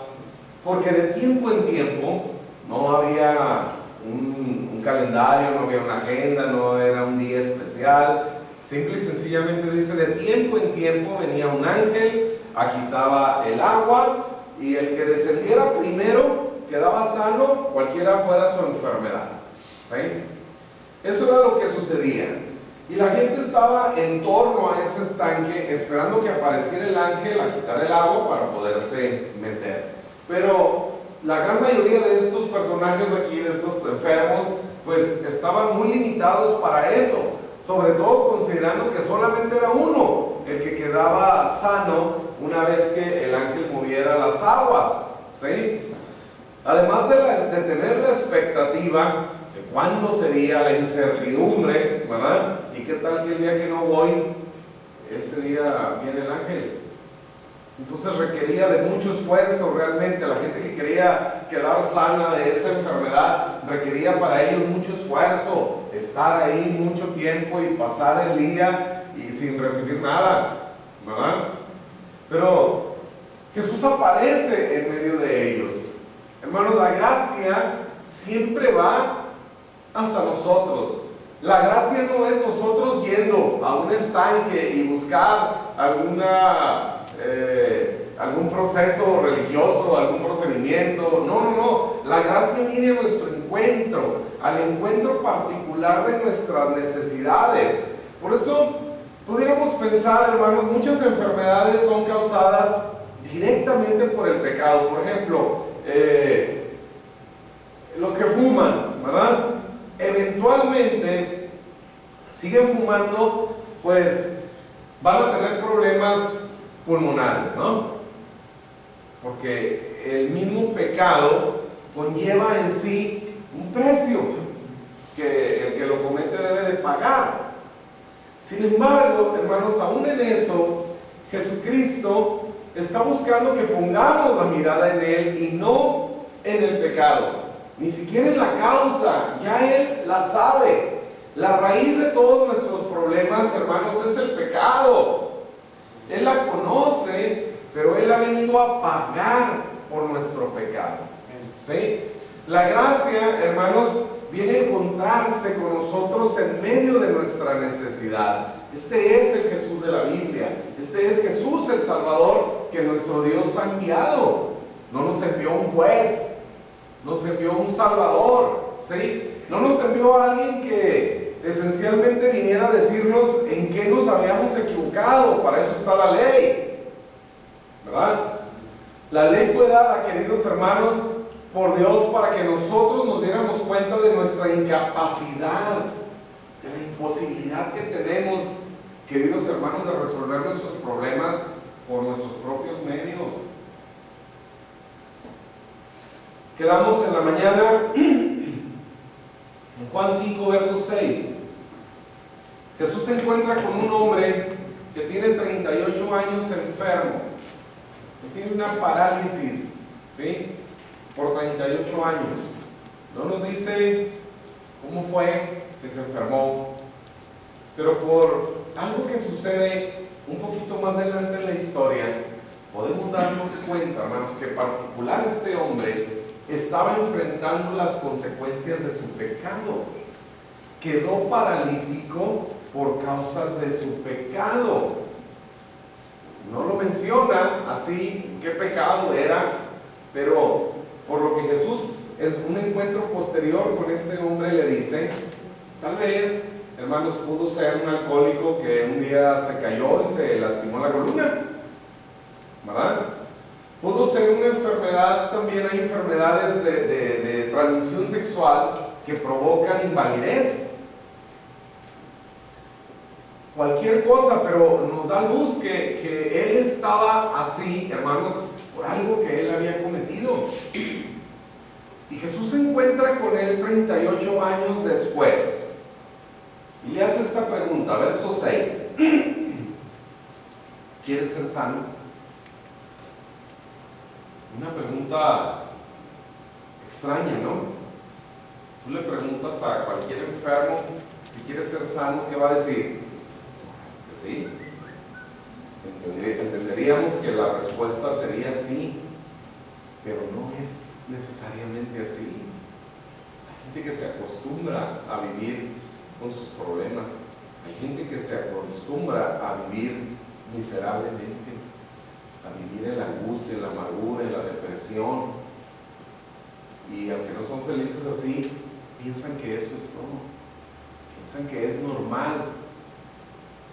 porque de tiempo en tiempo no había un calendario, no había una agenda, no era un día especial. Simple y sencillamente dice: de tiempo en tiempo venía un ángel, agitaba el agua, y el que descendiera primero quedaba sano, cualquiera fuera su enfermedad, ¿sí? Eso era lo que sucedía. Y la gente estaba en torno a ese estanque esperando que apareciera el ángel, agitar el agua para poderse meter. Pero la gran mayoría de estos personajes aquí, de estos enfermos, pues estaban muy limitados para eso, sobre todo considerando que solamente era uno el que quedaba sano una vez que el ángel moviera las aguas, ¿sí? Además de tener la expectativa de cuándo sería, la incertidumbre, ¿verdad? ¿Y qué tal que el día que no voy, ese día viene el ángel? Entonces requería de mucho esfuerzo realmente. La gente que quería quedar sana de esa enfermedad requería para ellos mucho esfuerzo, estar ahí mucho tiempo y pasar el día y sin recibir nada, ¿verdad? Pero Jesús aparece en medio de ellos. Hermanos, la gracia siempre va hasta nosotros. La gracia no es nosotros yendo a un estanque y buscar algún proceso religioso, algún procedimiento. No. La gracia viene a nuestro encuentro, al encuentro particular de nuestras necesidades. Por eso pudiéramos pensar, hermanos, muchas enfermedades son causadas directamente por el pecado. Por ejemplo, los que fuman, ¿verdad? Eventualmente siguen fumando, pues van a tener problemas pulmonares, ¿no? Porque el mismo pecado conlleva en sí un precio que el que lo comete debe de pagar. Sin embargo, hermanos, aún en eso, Jesucristo está buscando que pongamos la mirada en Él y no en el pecado, ni siquiera en la causa. Ya Él la sabe. La raíz de todos nuestros problemas, hermanos, es el pecado. Él la conoce, pero Él ha venido a pagar por nuestro pecado, ¿sí? La gracia, hermanos, viene a encontrarse con nosotros en medio de nuestra necesidad. Este es el Jesús de la Biblia. Este es Jesús el Salvador que nuestro Dios ha enviado. No nos envió un juez, nos envió un Salvador, ¿sí? No nos envió a alguien que esencialmente viniera a decirnos en qué nos habíamos equivocado. Para eso está la ley, ¿verdad? La ley fue dada, queridos hermanos, por Dios para que nosotros nos diéramos cuenta de nuestra incapacidad, de la imposibilidad que tenemos, queridos hermanos, de resolver nuestros problemas por nuestros propios medios. Quedamos en la mañana en Juan 5, verso 6. Jesús se encuentra con un hombre que tiene 38 años enfermo, que tiene una parálisis, ¿sí? Por 38 años. No nos dice cómo fue que se enfermó, pero por algo que sucede un poquito más adelante en la historia, podemos darnos cuenta, hermanos, que en particular este hombre estaba enfrentando las consecuencias de su pecado. Quedó paralítico por causas de su pecado. No lo menciona así qué pecado era, pero por lo que Jesús en un encuentro posterior con este hombre le dice, tal vez, hermanos, pudo ser un alcohólico que un día se cayó y se lastimó la columna, ¿verdad? Pudo ser una enfermedad, también hay enfermedades de transmisión sexual que provocan invalidez. Cualquier cosa, pero nos da luz que él estaba así, hermanos, por algo que él había cometido. Y Jesús se encuentra con él 38 años después y le hace esta pregunta, verso 6. ¿Quieres ser sano? Una pregunta extraña, ¿no? Tú le preguntas a cualquier enfermo si quiere ser sano, ¿qué va a decir? Que sí. Entenderíamos que la respuesta sería sí, pero no es necesariamente así. Hay gente que se acostumbra a vivir con sus problemas. Hay gente que se acostumbra a vivir miserablemente, a vivir en la angustia, en la amargura, en la depresión. Y aunque no son felices así, piensan que eso es todo. Piensan que es normal.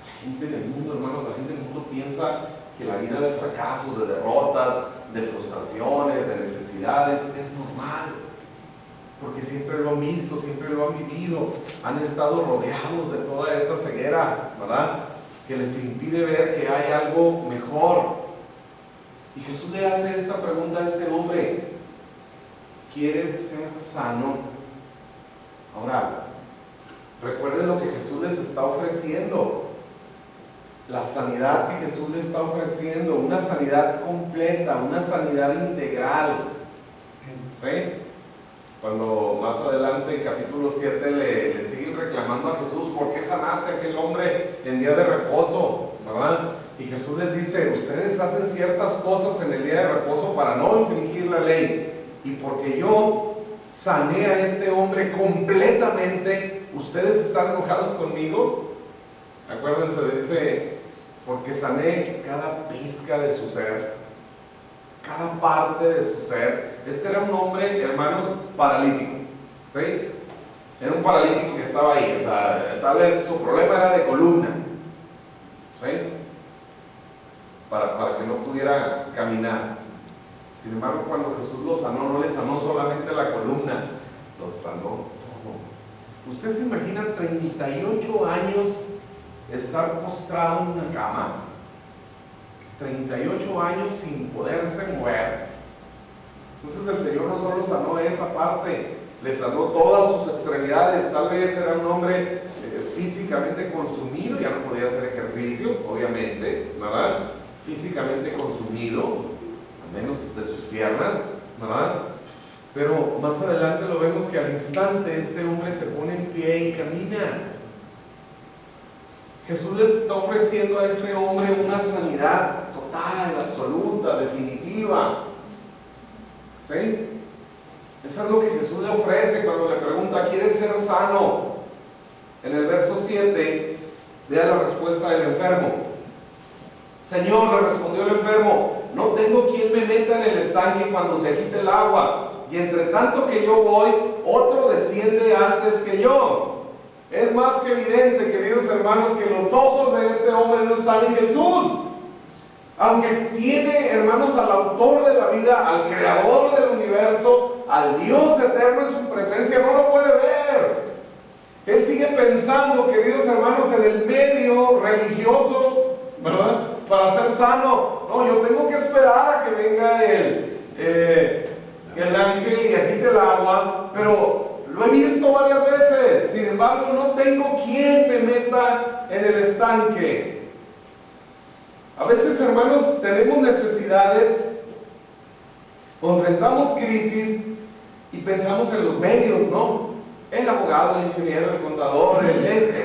La gente del mundo, hermanos, la gente del mundo piensa que la vida de fracasos, de derrotas, de frustraciones, de necesidades es normal. Porque siempre lo han visto, siempre lo han vivido. Han estado rodeados de toda esa ceguera, ¿verdad? Que les impide ver que hay algo mejor. Y Jesús le hace esta pregunta a este hombre: ¿quieres ser sano? Ahora, recuerden lo que Jesús les está ofreciendo. La sanidad que Jesús les está ofreciendo, una sanidad completa, una sanidad integral. ¿Sí? Cuando más adelante en capítulo 7 le siguen reclamando a Jesús, ¿por qué sanaste a aquel hombre en día de reposo? ¿Verdad? Y Jesús les dice, ustedes hacen ciertas cosas en el día de reposo para no infringir la ley. Y porque yo sané a este hombre completamente, ¿ustedes están enojados conmigo? Acuérdense, dice, porque sané cada pizca de su ser, cada parte de su ser. Este era un hombre, hermanos, paralítico, ¿sí? Era un paralítico que estaba ahí, o sea, tal vez su problema era de columna, ¿sí? Para que no pudiera caminar. Sin embargo, cuando Jesús lo sanó, no le sanó solamente la columna, lo sanó todo. ¿Usted se imagina 38 años estar postrado en una cama? 38 años sin poderse mover. Entonces el Señor no solo sanó esa parte, le sanó todas sus extremidades. Tal vez era un hombre físicamente consumido, ya no podía hacer ejercicio, obviamente, ¿verdad? Físicamente consumido, al menos de sus piernas, ¿verdad? Pero más adelante lo vemos que al instante este hombre se pone en pie y camina. Jesús les está ofreciendo a este hombre una sanidad total, absoluta, definitiva. ¿Sí? Eso es lo que Jesús le ofrece cuando le pregunta, ¿quieres ser sano? En el verso 7, vea la respuesta del enfermo. Señor, le respondió el enfermo, no tengo quien me meta en el estanque cuando se agite el agua, y entre tanto que yo voy, otro desciende antes que yo. Es más que evidente, queridos hermanos, que los ojos de este hombre no están en Jesús. Aunque tiene, hermanos, al autor de la vida, al creador del universo, al Dios eterno en su presencia, no lo puede ver. Él sigue pensando, queridos hermanos, en el medio religioso, ¿verdad? Para ser sano. No, yo tengo que esperar a que venga el ángel y agite el agua, pero Lo he visto varias veces, sin embargo no tengo quien me meta en el estanque. A veces, hermanos, tenemos necesidades, enfrentamos crisis y pensamos en los medios, ¿no? El abogado, el ingeniero, el contador,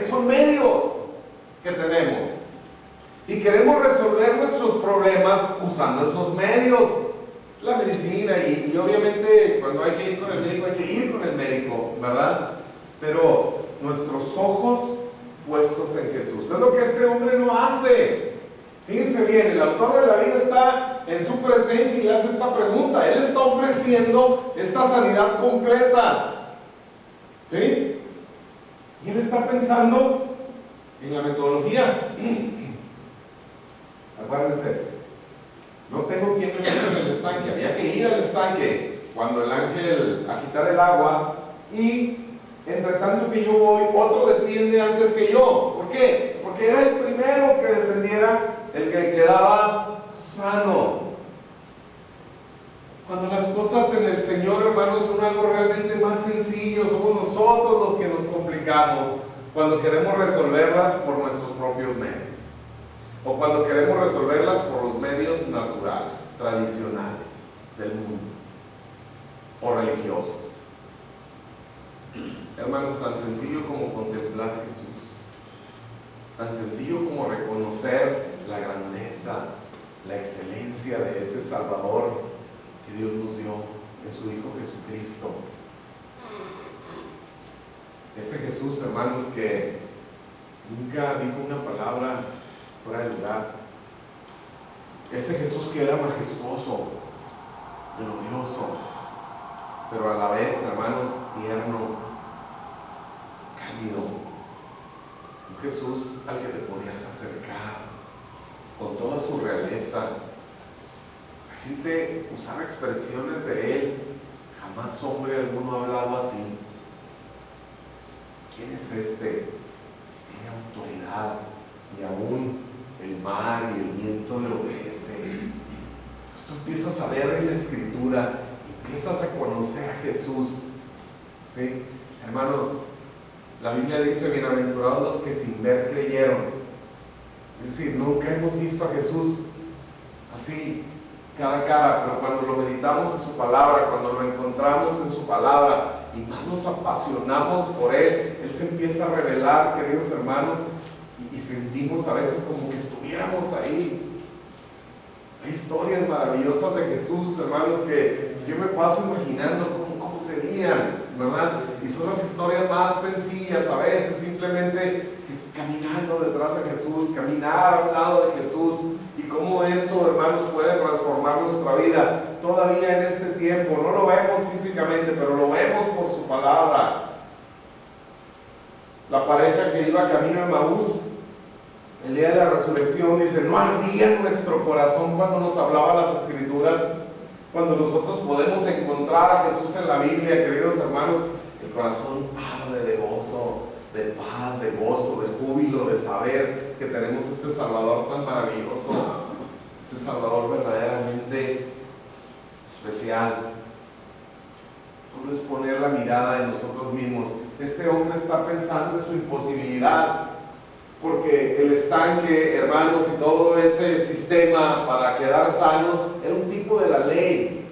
son medios que tenemos. Y queremos resolver nuestros problemas usando esos medios. La medicina y obviamente cuando hay que ir con el médico, hay que ir con el médico, ¿verdad? Pero nuestros ojos puestos en Jesús. Es lo que este hombre no hace. Fíjense bien, el autor de la vida está en su presencia y le hace esta pregunta. Él está ofreciendo esta sanidad completa. ¿Sí? Y él está pensando en la metodología. Acuérdense, no tengo quien me meta en el estanque. Había que ir al estanque cuando el ángel agitara el agua, y entre tanto que yo voy, otro desciende antes que yo. ¿Por qué? Porque era el primero que descendiera, el que quedaba sano. Cuando las cosas en el Señor, hermanos, son algo realmente más sencillo, somos nosotros los que nos complicamos cuando queremos resolverlas por nuestros propios medios, o cuando queremos resolverlas por los medios naturales, tradicionales del mundo o religiosos. Hermanos, tan sencillo como contemplar a Jesús, tan sencillo como reconocer la grandeza, la excelencia de ese Salvador que Dios nos dio en su Hijo Jesucristo. Ese Jesús, hermanos, que nunca dijo una palabra fuera de lugar. Ese Jesús que era majestuoso, glorioso, pero a la vez, hermanos, tierno, cálido. Un Jesús al que te podías acercar con toda su realeza. La gente usaba expresiones de él. Jamás hombre alguno ha hablado así. ¿Quién es este? Tiene autoridad, y aún el mar y el viento le obedecen. Entonces tú empiezas a ver en la Escritura, empiezas a conocer a Jesús. ¿Sí? Hermanos, la Biblia dice: bienaventurados los que sin ver creyeron. Es decir, nunca hemos visto a Jesús así, cara a cara, pero cuando lo meditamos en su palabra, cuando lo encontramos en su palabra y más nos apasionamos por Él, Él se empieza a revelar, queridos hermanos, y sentimos a veces como que estuviéramos ahí. Hay historias maravillosas de Jesús, hermanos, que yo me paso imaginando cómo serían, ¿verdad? Y son las historias más sencillas a veces, simplemente caminando detrás de Jesús, caminar a un lado de Jesús, y cómo eso, hermanos, puede transformar nuestra vida todavía en este tiempo. No lo vemos físicamente, pero lo vemos por su palabra. La pareja que iba camino a Emaús, el día de la resurrección, dice: no ardía nuestro corazón cuando nos hablaba las Escrituras. Cuando nosotros podemos encontrar a Jesús en la Biblia, queridos hermanos, el corazón arde de gozo, de paz, de gozo, de júbilo, de saber que tenemos este Salvador tan maravilloso, este Salvador verdaderamente especial. Solo es poner la mirada en nosotros mismos. Este hombre está pensando en su imposibilidad, porque el estanque, hermanos, y todo ese sistema para quedar sanos era un tipo de la ley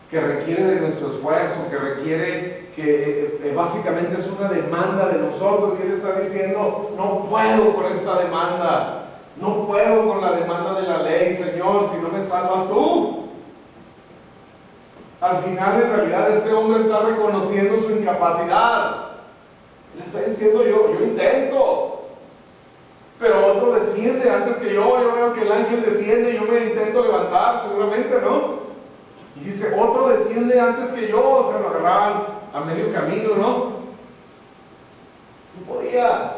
que requiere de nuestro esfuerzo, que requiere, que básicamente es una demanda de nosotros. Y él está diciendo: no puedo con esta demanda, no puedo con la demanda de la ley, Señor, si no me salvas tú. Al final, en realidad, este hombre está reconociendo su incapacidad. Le está diciendo: yo intento, pero otro desciende antes que yo veo que el ángel desciende y yo me intento levantar, seguramente, ¿no? Y dice: otro desciende antes que yo. O sea, lo agarraban a medio camino, ¿no? No podía.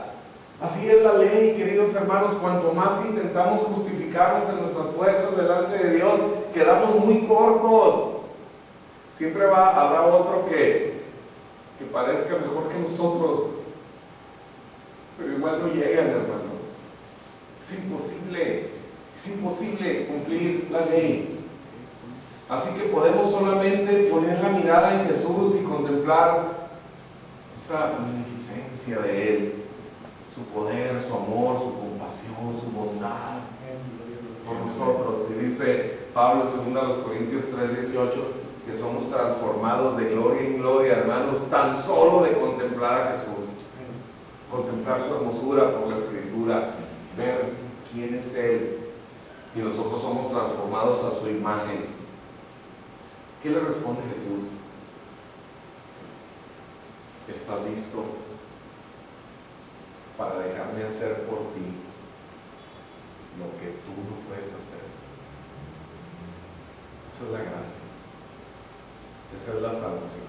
Así es la ley, queridos hermanos. Cuanto más intentamos justificarnos en nuestras fuerzas delante de Dios, quedamos muy cortos. Siempre habrá otro que parezca mejor que nosotros, pero igual no llegan, hermanos. Es imposible cumplir la ley. Así que podemos solamente poner la mirada en Jesús y contemplar esa magnificencia de Él, su poder, su amor, su compasión, su bondad por nosotros. Y dice Pablo en 2 Corintios 3:18 que somos transformados de gloria en gloria, hermanos, tan solo de contemplar a Jesús, contemplar su hermosura por la Escritura, ver quién es Él, y nosotros somos transformados a su imagen. ¿Qué le responde Jesús? ¿Estás listo para dejarme hacer por ti lo que tú no puedes hacer? Eso es la gracia. Esa es la salvación.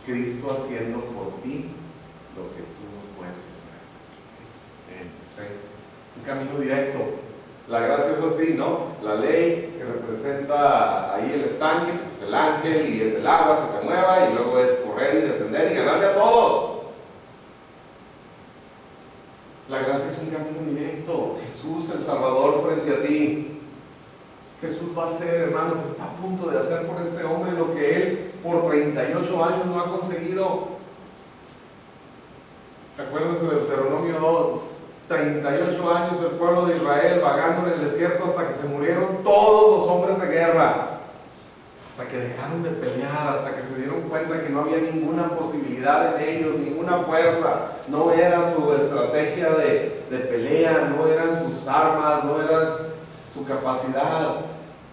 Cristo haciendo por ti lo que tú no puedes hacer. ¿Sí? Un camino directo. La gracia es así, ¿no? La ley que representa ahí el estanque, pues es el ángel y es el agua que se mueva, y luego es correr y descender y ganarle a todos. La gracia es un camino directo. Jesús, el Salvador, frente a ti. Jesús va a hacer, hermanos, está a punto de hacer por este hombre lo que él por 38 años no ha conseguido. Acuérdense de Deuteronomio 2, 38 años el pueblo de Israel vagando en el desierto hasta que se murieron todos los hombres de guerra, hasta que dejaron de pelear, hasta que se dieron cuenta que no había ninguna posibilidad en ellos, ninguna fuerza, no era su estrategia de pelea, no eran sus armas, no era su capacidad.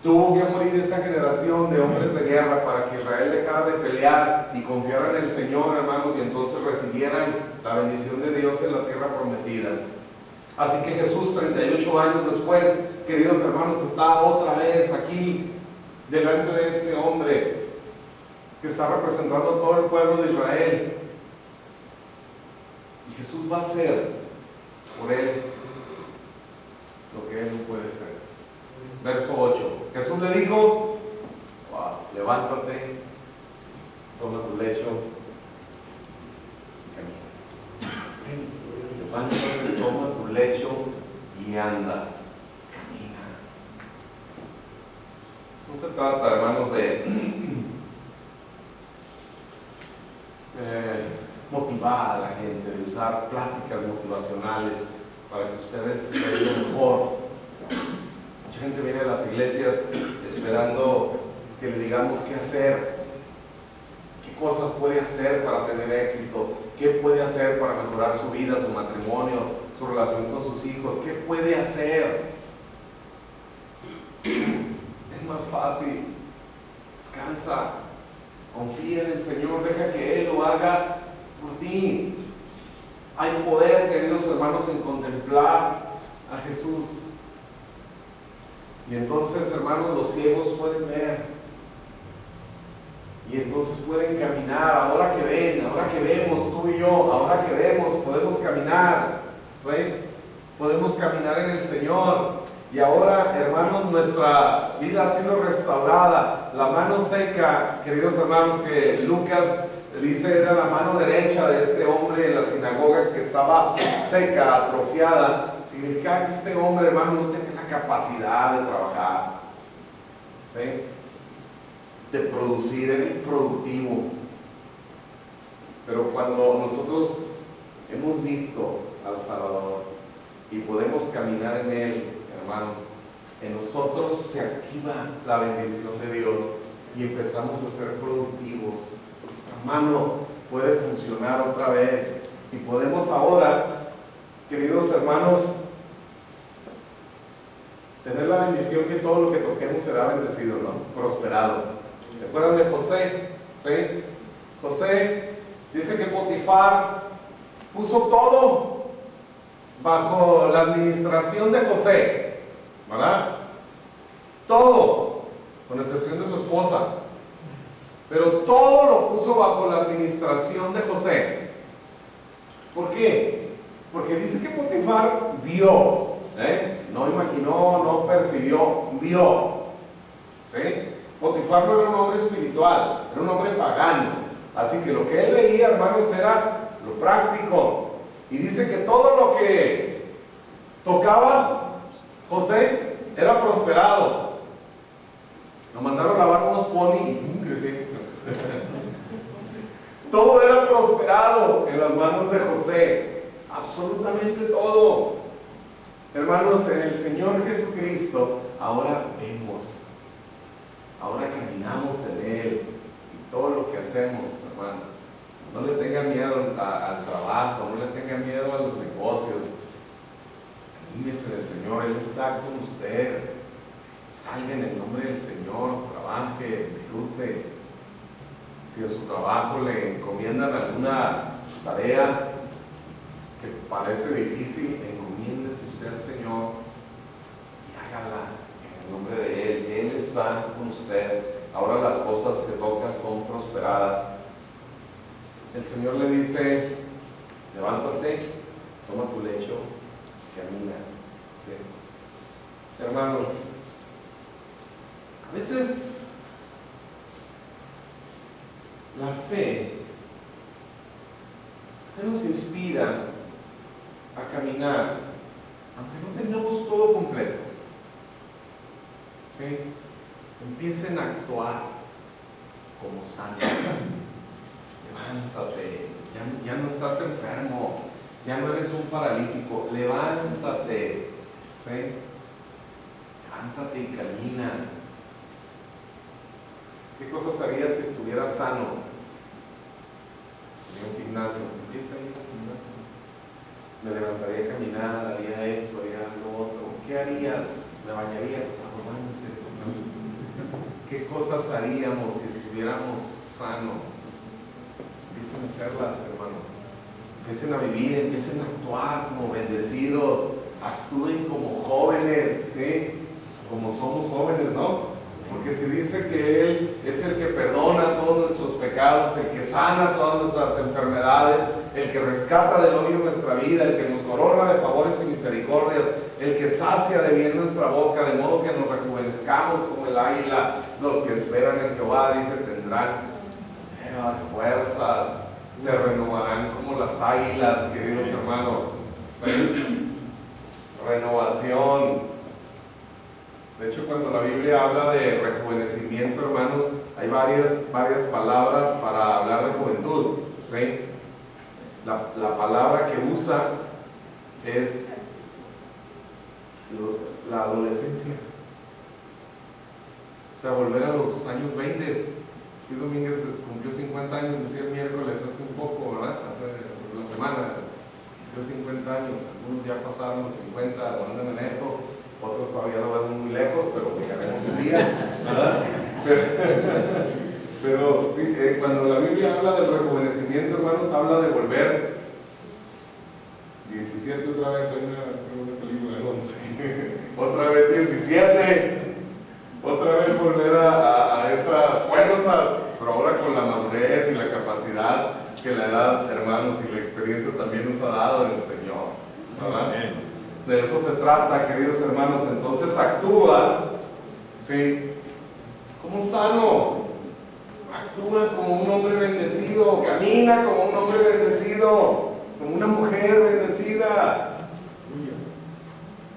Tuvo que morir esa generación de hombres de guerra para que Israel dejara de pelear y confiara en el Señor, hermanos, y entonces recibieran la bendición de Dios en la tierra prometida. Así que Jesús, 38 años después, queridos hermanos, está otra vez aquí delante de este hombre que está representando a todo el pueblo de Israel. Y Jesús va a hacer por él lo que él no puede hacer. Verso 8. Jesús le dijo: levántate, toma tu lecho y camina. Levántate, toma tu lecho y anda. Camina. No se trata, hermanos, de motivar a la gente, de usar pláticas motivacionales para que ustedes se vean mejor. Mucha gente viene a las iglesias esperando que le digamos qué hacer, qué cosas puede hacer para tener éxito, qué puede hacer para mejorar su vida, su matrimonio, su relación con sus hijos, qué puede hacer. Es más fácil. Descansa, confía en el Señor, deja que Él lo haga por ti. Hay poder, queridos hermanos, en contemplar a Jesús. Y entonces, hermanos, los ciegos pueden ver. Y entonces pueden caminar. Ahora que ven, ahora que vemos, tú y yo, ahora que vemos, podemos caminar. ¿Sí? Podemos caminar en el Señor. Y ahora, hermanos, nuestra vida ha sido restaurada. La mano seca, queridos hermanos, que Lucas dice era la mano derecha de este hombre en la sinagoga que estaba seca, atrofiada. Significa que este hombre, hermano, no tenía la capacidad de trabajar, ¿sí? De producir, era improductivo. Pero cuando nosotros hemos visto al Salvador y podemos caminar en Él, hermanos, en nosotros se activa la bendición de Dios y empezamos a ser productivos. Nuestra mano puede funcionar otra vez y podemos ahora, queridos hermanos, tener la bendición que todo lo que toquemos será bendecido, ¿no? Prosperado. ¿Se acuerdan de José? ¿Sí? José dice que Potifar puso todo bajo la administración de José, ¿verdad? Todo, con excepción de su esposa. Pero todo lo puso bajo la administración de José. ¿Por qué? Porque dice que Potifar vio, no imaginó, no percibió, vio. ¿Sí? Potifar no era un hombre espiritual, era un hombre pagano. Así que lo que él veía, hermanos, era lo práctico. Y dice que todo lo que tocaba José era prosperado. Lo mandaron a lavar unos pony y crecí. Todo era prosperado. quedado en las manos de José, absolutamente todo. Hermanos, en el Señor Jesucristo ahora vemos, ahora caminamos en Él y todo lo que hacemos, hermanos. No le tengan miedo al trabajo, no le tengan miedo a los negocios. Anímese del Señor, Él está con usted. Salga en el nombre del Señor, trabaje, disfrute. Si a su trabajo le encomiendan alguna tarea que parece difícil, encomiéndese usted al Señor y hágala en el nombre de Él. Él está con usted. Ahora las cosas que tocas son prosperadas. El Señor le dice: levántate, toma tu lecho, camina. Sí. Hermanos, a veces la fe nos inspira a caminar, aunque no tengamos todo completo. ¿Sí? Empiecen a actuar como santos. Levántate, ya no estás enfermo, ya no eres un paralítico, levántate, ¿sí? Levántate y camina. ¿Qué cosas harías si estuvieras sano? Sería un gimnasio, empieza a ir al gimnasio. Me levantaría a caminar, haría esto, haría lo otro. ¿Qué harías? ¿Me bañarías? ¿Qué cosas haríamos si estuviéramos sanos? Empiecen a hacerlas, hermanos. Empiecen a vivir, empiecen a actuar como bendecidos. Actúen como jóvenes, ¿sí? Como somos jóvenes, ¿no? Porque si dice que Él es el que perdona todos nuestros pecados, el que sana todas nuestras enfermedades, el que rescata del hoyo nuestra vida, el que nos corona de favores y misericordias, el que sacia de bien nuestra boca, de modo que nos rejuvenezcamos como el águila. Los que esperan en Jehová, dice, tendrán nuevas fuerzas, se renovarán como las águilas, queridos hermanos. ¿Sí? Renovación. De hecho, cuando la Biblia habla de rejuvenecimiento, hermanos, hay varias palabras para hablar de juventud. ¿Sí? La palabra que usa es la adolescencia. O sea, volver a los años 20. Luis Domínguez cumplió 50 años, decía el miércoles, hace un poco, ¿verdad? Hace la semana, cumplió 50 años. Algunos ya pasaron los 50 o andan en eso. Otros todavía lo ven muy lejos, pero llegaremos un día, ¿verdad? Pero cuando la Biblia habla del rejuvenecimiento, hermanos, habla de volver 17 otra vez, hay una película de 11, otra vez 17, otra vez volver a esas fuerzas, pero ahora con la madurez y la capacidad que la edad, hermanos, y la experiencia también nos ha dado en el Señor, ¿verdad? De eso se trata, queridos hermanos. Entonces actúa, ¿sí? Como sano, actúa como un hombre bendecido, camina como un hombre bendecido, como una mujer bendecida,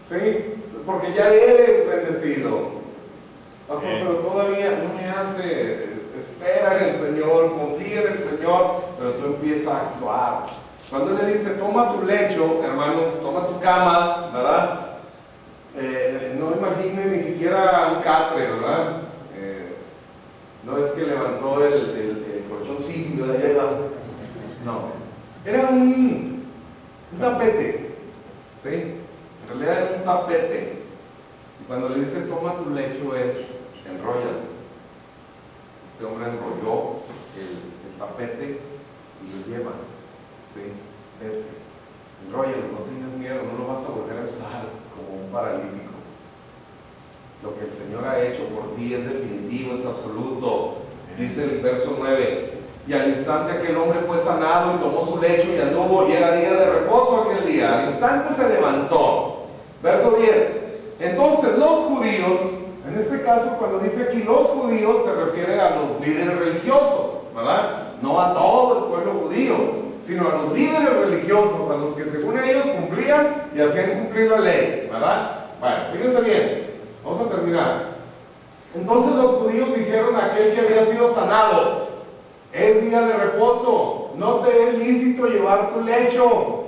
¿sí? Porque ya eres bendecido. Pastor, pero todavía no me hace. Espera en el Señor, confía en el Señor, pero tú empiezas a actuar. Cuando le dice, toma tu lecho, hermanos, toma tu cama, ¿verdad? No imaginen ni siquiera un catre, ¿verdad? No es que levantó el colchoncillo de allá. No, era un tapete, ¿sí? En realidad era un tapete. Y cuando le dice, toma tu lecho, es enróllalo. Este hombre enrolló el tapete y lo lleva. Sí, vete, enróllalo, no tengas miedo, no lo vas a volver a usar como un paralítico. Lo que el Señor ha hecho por ti es definitivo, es absoluto. Dice el verso 9, y al instante aquel hombre fue sanado y tomó su lecho y anduvo, y era día de reposo aquel día. Al instante se levantó. Verso 10, entonces los judíos, en este caso cuando dice aquí los judíos, se refiere a los líderes religiosos, ¿verdad? No a todo el pueblo judío, sino a los líderes religiosos, a los que según ellos cumplían y hacían cumplir la ley, ¿verdad? Bueno, fíjense bien, vamos a terminar. Entonces los judíos dijeron a aquel que había sido sanado, Es día de reposo, no te es lícito llevar tu lecho.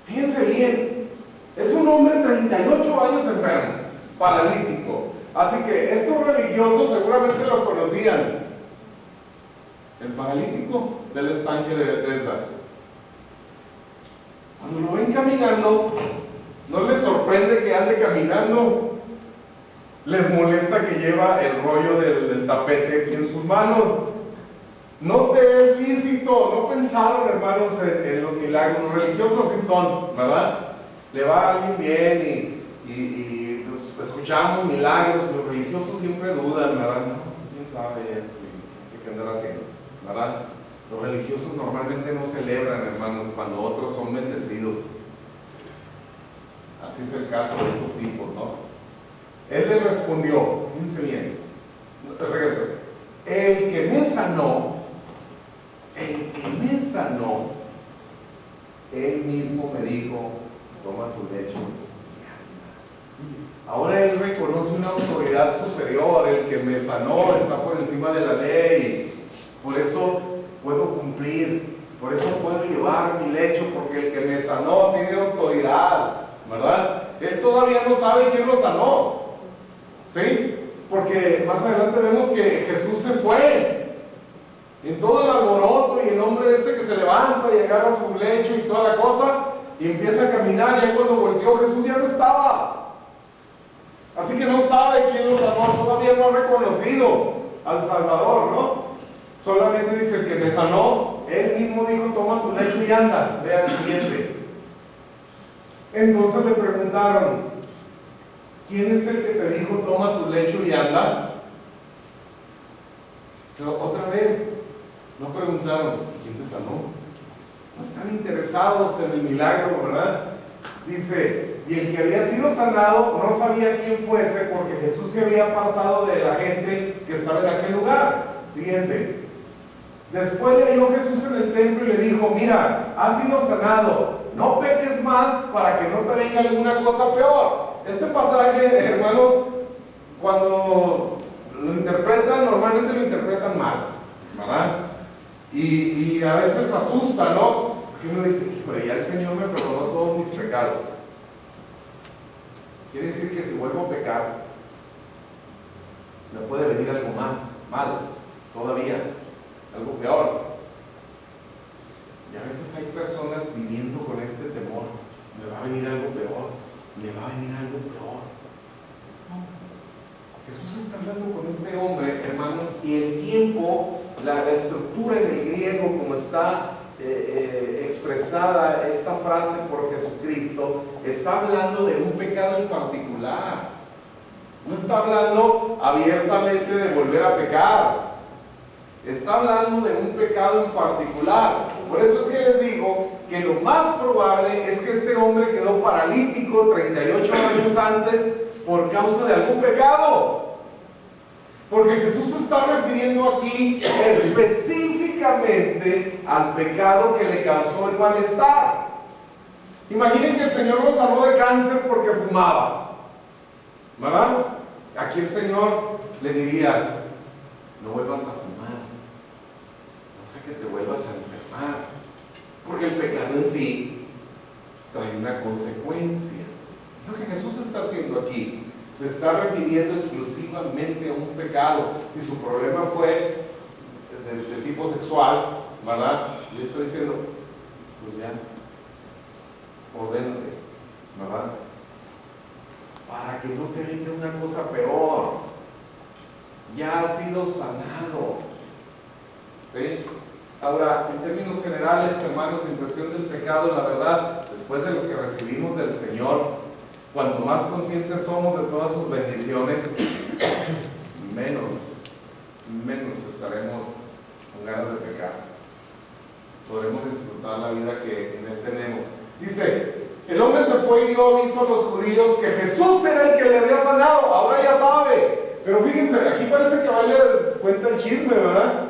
Fíjense bien, es un hombre de 38 años enfermo, paralítico. Así que estos religiosos seguramente lo conocían. El paralítico del estanque de Bethesda. Cuando lo ven caminando, no les sorprende que ande caminando. Les molesta que lleva el rollo del tapete aquí en sus manos. No te es lícito. No pensaron, hermanos, en los milagros. Los religiosos así son, ¿verdad? Le va a alguien bien y pues, escuchamos milagros. Los religiosos siempre dudan, ¿verdad? No, pues quién sabe eso y no sé qué andar haciendo, ¿verdad? Los religiosos normalmente no celebran, hermanos, cuando otros son bendecidos. Así es el caso de estos tipos, ¿no? Él le respondió, fíjense bien, regrese, el que me sanó, él mismo me dijo, toma tu lecho. Ahora él reconoce una autoridad superior, el que me sanó está por encima de la ley, por eso puedo cumplir, por eso puedo llevar mi lecho, porque el que me sanó tiene autoridad, ¿verdad? Él todavía no sabe quién lo sanó. ¿Sí? Porque más adelante vemos que Jesús se fue en todo el alboroto y el hombre este que se levanta y agarra su lecho y toda la cosa y empieza a caminar, y ya cuando volteó Jesús ya no estaba. Así que no sabe quién lo sanó, todavía no ha reconocido al Salvador, ¿no? Solamente dice, el que me sanó, él mismo dijo, toma tu lecho y anda. Vea el siguiente. Entonces le preguntaron, ¿quién es el que te dijo, toma tu lecho y anda? Pero otra vez, no preguntaron, ¿quién te sanó? No están interesados en el milagro, ¿verdad? Dice, y el que había sido sanado no sabía quién fuese, porque Jesús se había apartado de la gente que estaba en aquel lugar. Siguiente. Después le halló Jesús en el templo y le dijo, mira, has sido sanado, no peques más para que no te venga alguna cosa peor. Este pasaje, hermanos, cuando lo interpretan, normalmente lo interpretan mal, ¿verdad? Y a veces asusta, ¿no? Porque uno dice, pero ya el Señor me perdonó todos mis pecados. Quiere decir que si vuelvo a pecar, me puede venir algo más malo, todavía, algo peor. Y a veces hay personas viviendo con este temor, me va a venir algo peor. Le va a venir algo peor. No. Jesús está hablando con este hombre, hermanos, y el tiempo, la estructura en el griego, como está expresada esta frase por Jesucristo, está hablando de un pecado en particular. No está hablando abiertamente de volver a pecar. Está hablando de un pecado en particular. Por eso es que les digo que lo más probable es que este hombre quedó paralítico 38 años antes por causa de algún pecado. Porque Jesús se está refiriendo aquí específicamente al pecado que le causó el malestar. Imaginen que el Señor lo sanó de cáncer porque fumaba, ¿verdad? Aquí el Señor le diría, no vuelvas a fumar, no sé que te vuelvas a enfermar, porque el pecado en sí trae una consecuencia. Lo que Jesús está haciendo aquí se está refiriendo exclusivamente a un pecado. Si su problema fue de tipo sexual, ¿verdad? Le está diciendo, pues ya, ordénate, ¿verdad? Para que no te venga una cosa peor. Ya has sido sanado. ¿Sí? Ahora, en términos generales, hermanos, en cuestión del pecado, la verdad, después de lo que recibimos del Señor, cuanto más conscientes somos de todas sus bendiciones, menos estaremos con ganas de pecar. Podremos disfrutar la vida que en Él tenemos. Dice, el hombre se fue y dio aviso a los judíos que Jesús era el que le había sanado. Ahora ya sabe. Pero fíjense, aquí parece que vaya les cuenta el chisme, ¿verdad?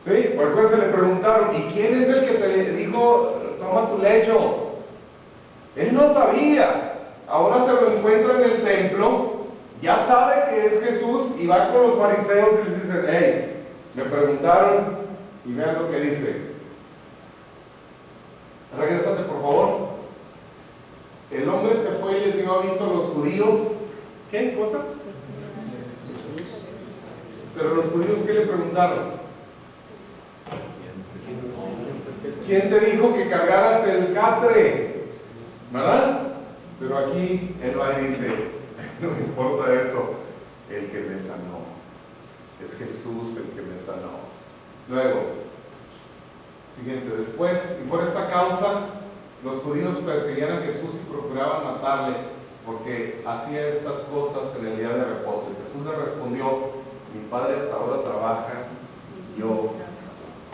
Sí, por eso se le preguntaron, ¿y quién es el que te dijo, toma tu lecho? Él no sabía. Ahora se lo encuentra en el templo, ya sabe que es Jesús y va con los fariseos y les dice, hey, Me preguntaron y vean lo que dice. Regrésate por favor. El hombre se fue y les dio aviso a los judíos. ¿Qué cosa? Pero los judíos, ¿qué le preguntaron? ¿Quién te dijo que cargaras el catre? ¿Verdad? Pero aquí él va y dice, no me importa eso, el que me sanó. Es Jesús el que me sanó. Luego, siguiente, después, y por esta causa, los judíos perseguían a Jesús y procuraban matarle, porque hacía estas cosas en el día de reposo. Y Jesús le respondió, mi Padre hasta ahora trabaja, y yo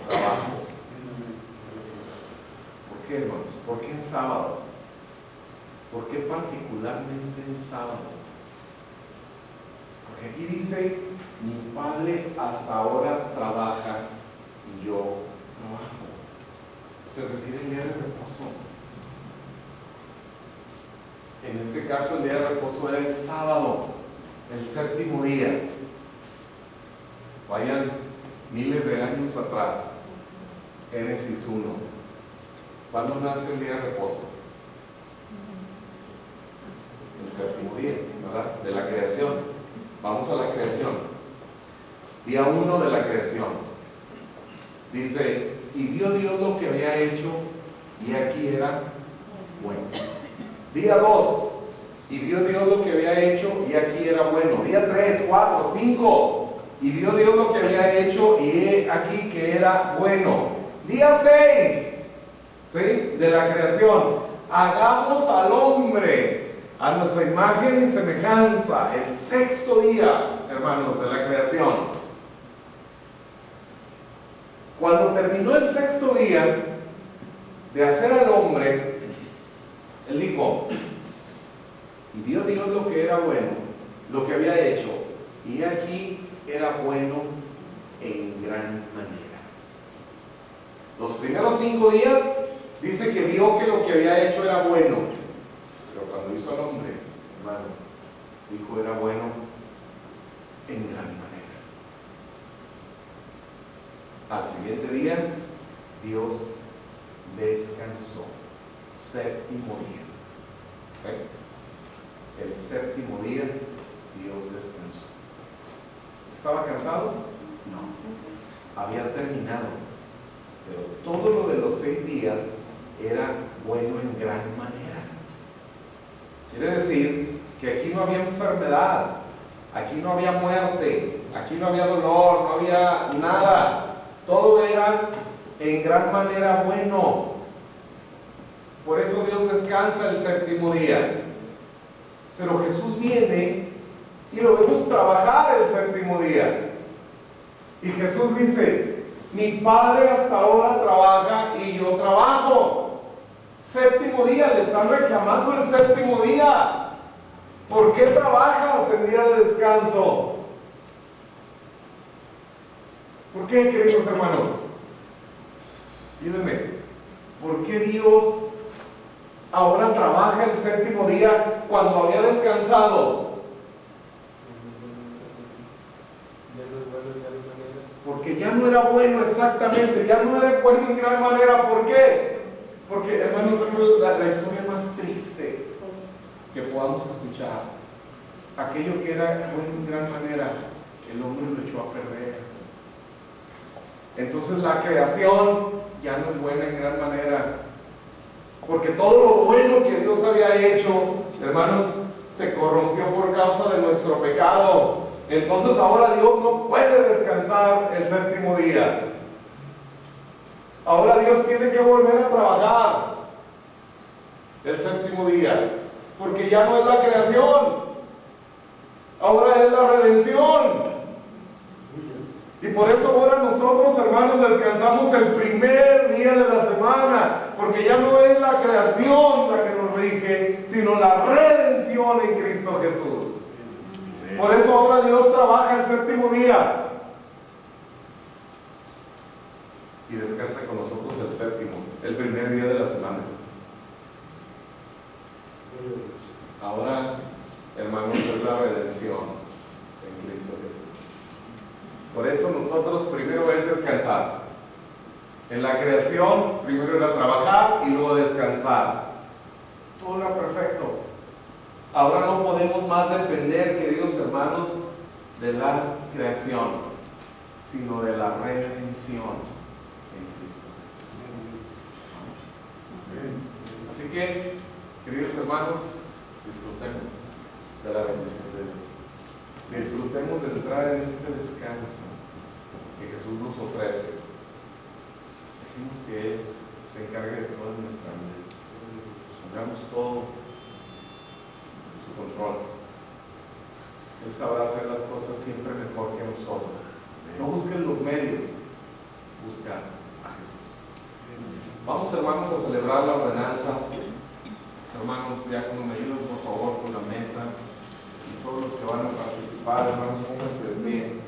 trabajo. ¿Por qué, hermanos? ¿Por qué en sábado? ¿Por qué particularmente en sábado? Porque aquí dice, mi Padre hasta ahora trabaja y yo trabajo. Se refiere al día de reposo. En este caso el día de reposo era el sábado, el séptimo día. Vayan miles de años atrás, Génesis 1. ¿Cuándo nace el día de reposo? El séptimo día, ¿verdad? De la creación. Vamos a la creación. Día 1 de la creación. Dice, y vio Dios lo que había hecho, y aquí era bueno. Día 2, y vio Dios lo que había hecho, y aquí era bueno. Día 3, 4, 5, y vio Dios lo que había hecho, y aquí que era bueno. Día 6, ¿sí? De la creación. Hagamos al hombre a nuestra imagen y semejanza. El sexto día, hermanos, de la creación. Cuando terminó el sexto día de hacer al hombre, él dijo, y vio Dios lo que era bueno, lo que había hecho, y aquí era bueno en gran manera. Los primeros 5 días dice que vio que lo que había hecho era bueno, pero cuando hizo al hombre, hermanos, dijo era bueno en gran manera. Al siguiente día, Dios descansó. Séptimo día. ¿Sí? El séptimo día, Dios descansó. ¿Estaba cansado? No. Había terminado. Pero todo lo de los 6 días era bueno en gran manera. Quiere decir que aquí no había enfermedad, aquí no había muerte, aquí no había dolor, no había nada. Todo era en gran manera bueno. Por eso Dios descansa el séptimo día. Pero Jesús viene y lo vemos trabajar el séptimo día. Y Jesús dice, mi Padre hasta ahora trabaja y yo trabajo. Séptimo día, le están reclamando el séptimo día. ¿Por qué trabajas el día de descanso? ¿Por qué, queridos hermanos? Díganme, ¿por qué Dios ahora trabaja el séptimo día cuando había descansado? Porque ya no era bueno exactamente, ya no era bueno en gran manera. ¿Por qué? Porque, hermanos, es la historia más triste que podamos escuchar. Aquello que era bueno en gran manera, el hombre lo echó a perder. Entonces la creación ya no es buena en gran manera. Porque todo lo bueno que Dios había hecho, hermanos, se corrompió por causa de nuestro pecado. Entonces ahora Dios no puede descansar el séptimo día. Ahora Dios tiene que volver a trabajar el séptimo día. Porque ya no es la creación, ahora es la redención. Y por eso ahora nosotros, hermanos, descansamos el primer día de la semana, porque ya no es la creación la que nos rige, sino la redención en Cristo Jesús. Por eso ahora Dios trabaja el séptimo día y descansa con nosotros el séptimo, el primer día de la semana. Ahora, hermanos, es la redención en Cristo Jesús. Por eso nosotros primero es descansar. En la creación, primero era trabajar y luego descansar. Todo era perfecto. Ahora no podemos más depender, queridos hermanos, de la creación, sino de la redención en Cristo Jesús. Así que, queridos hermanos, disfrutemos de la bendición de Dios. Disfrutemos de entrar en este descanso que Jesús nos ofrece. Dejemos que Él se encargue de toda nuestra vida. Pongamos todo en su control. Él sabrá hacer las cosas siempre mejor que nosotros. No busques los medios, busca a Jesús. Vamos, hermanos, a celebrar la ordenanza. Los hermanos diáconos, me ayudan por favor con la mesa. Y todos los que van a participar, hermanos, pónganse de pie.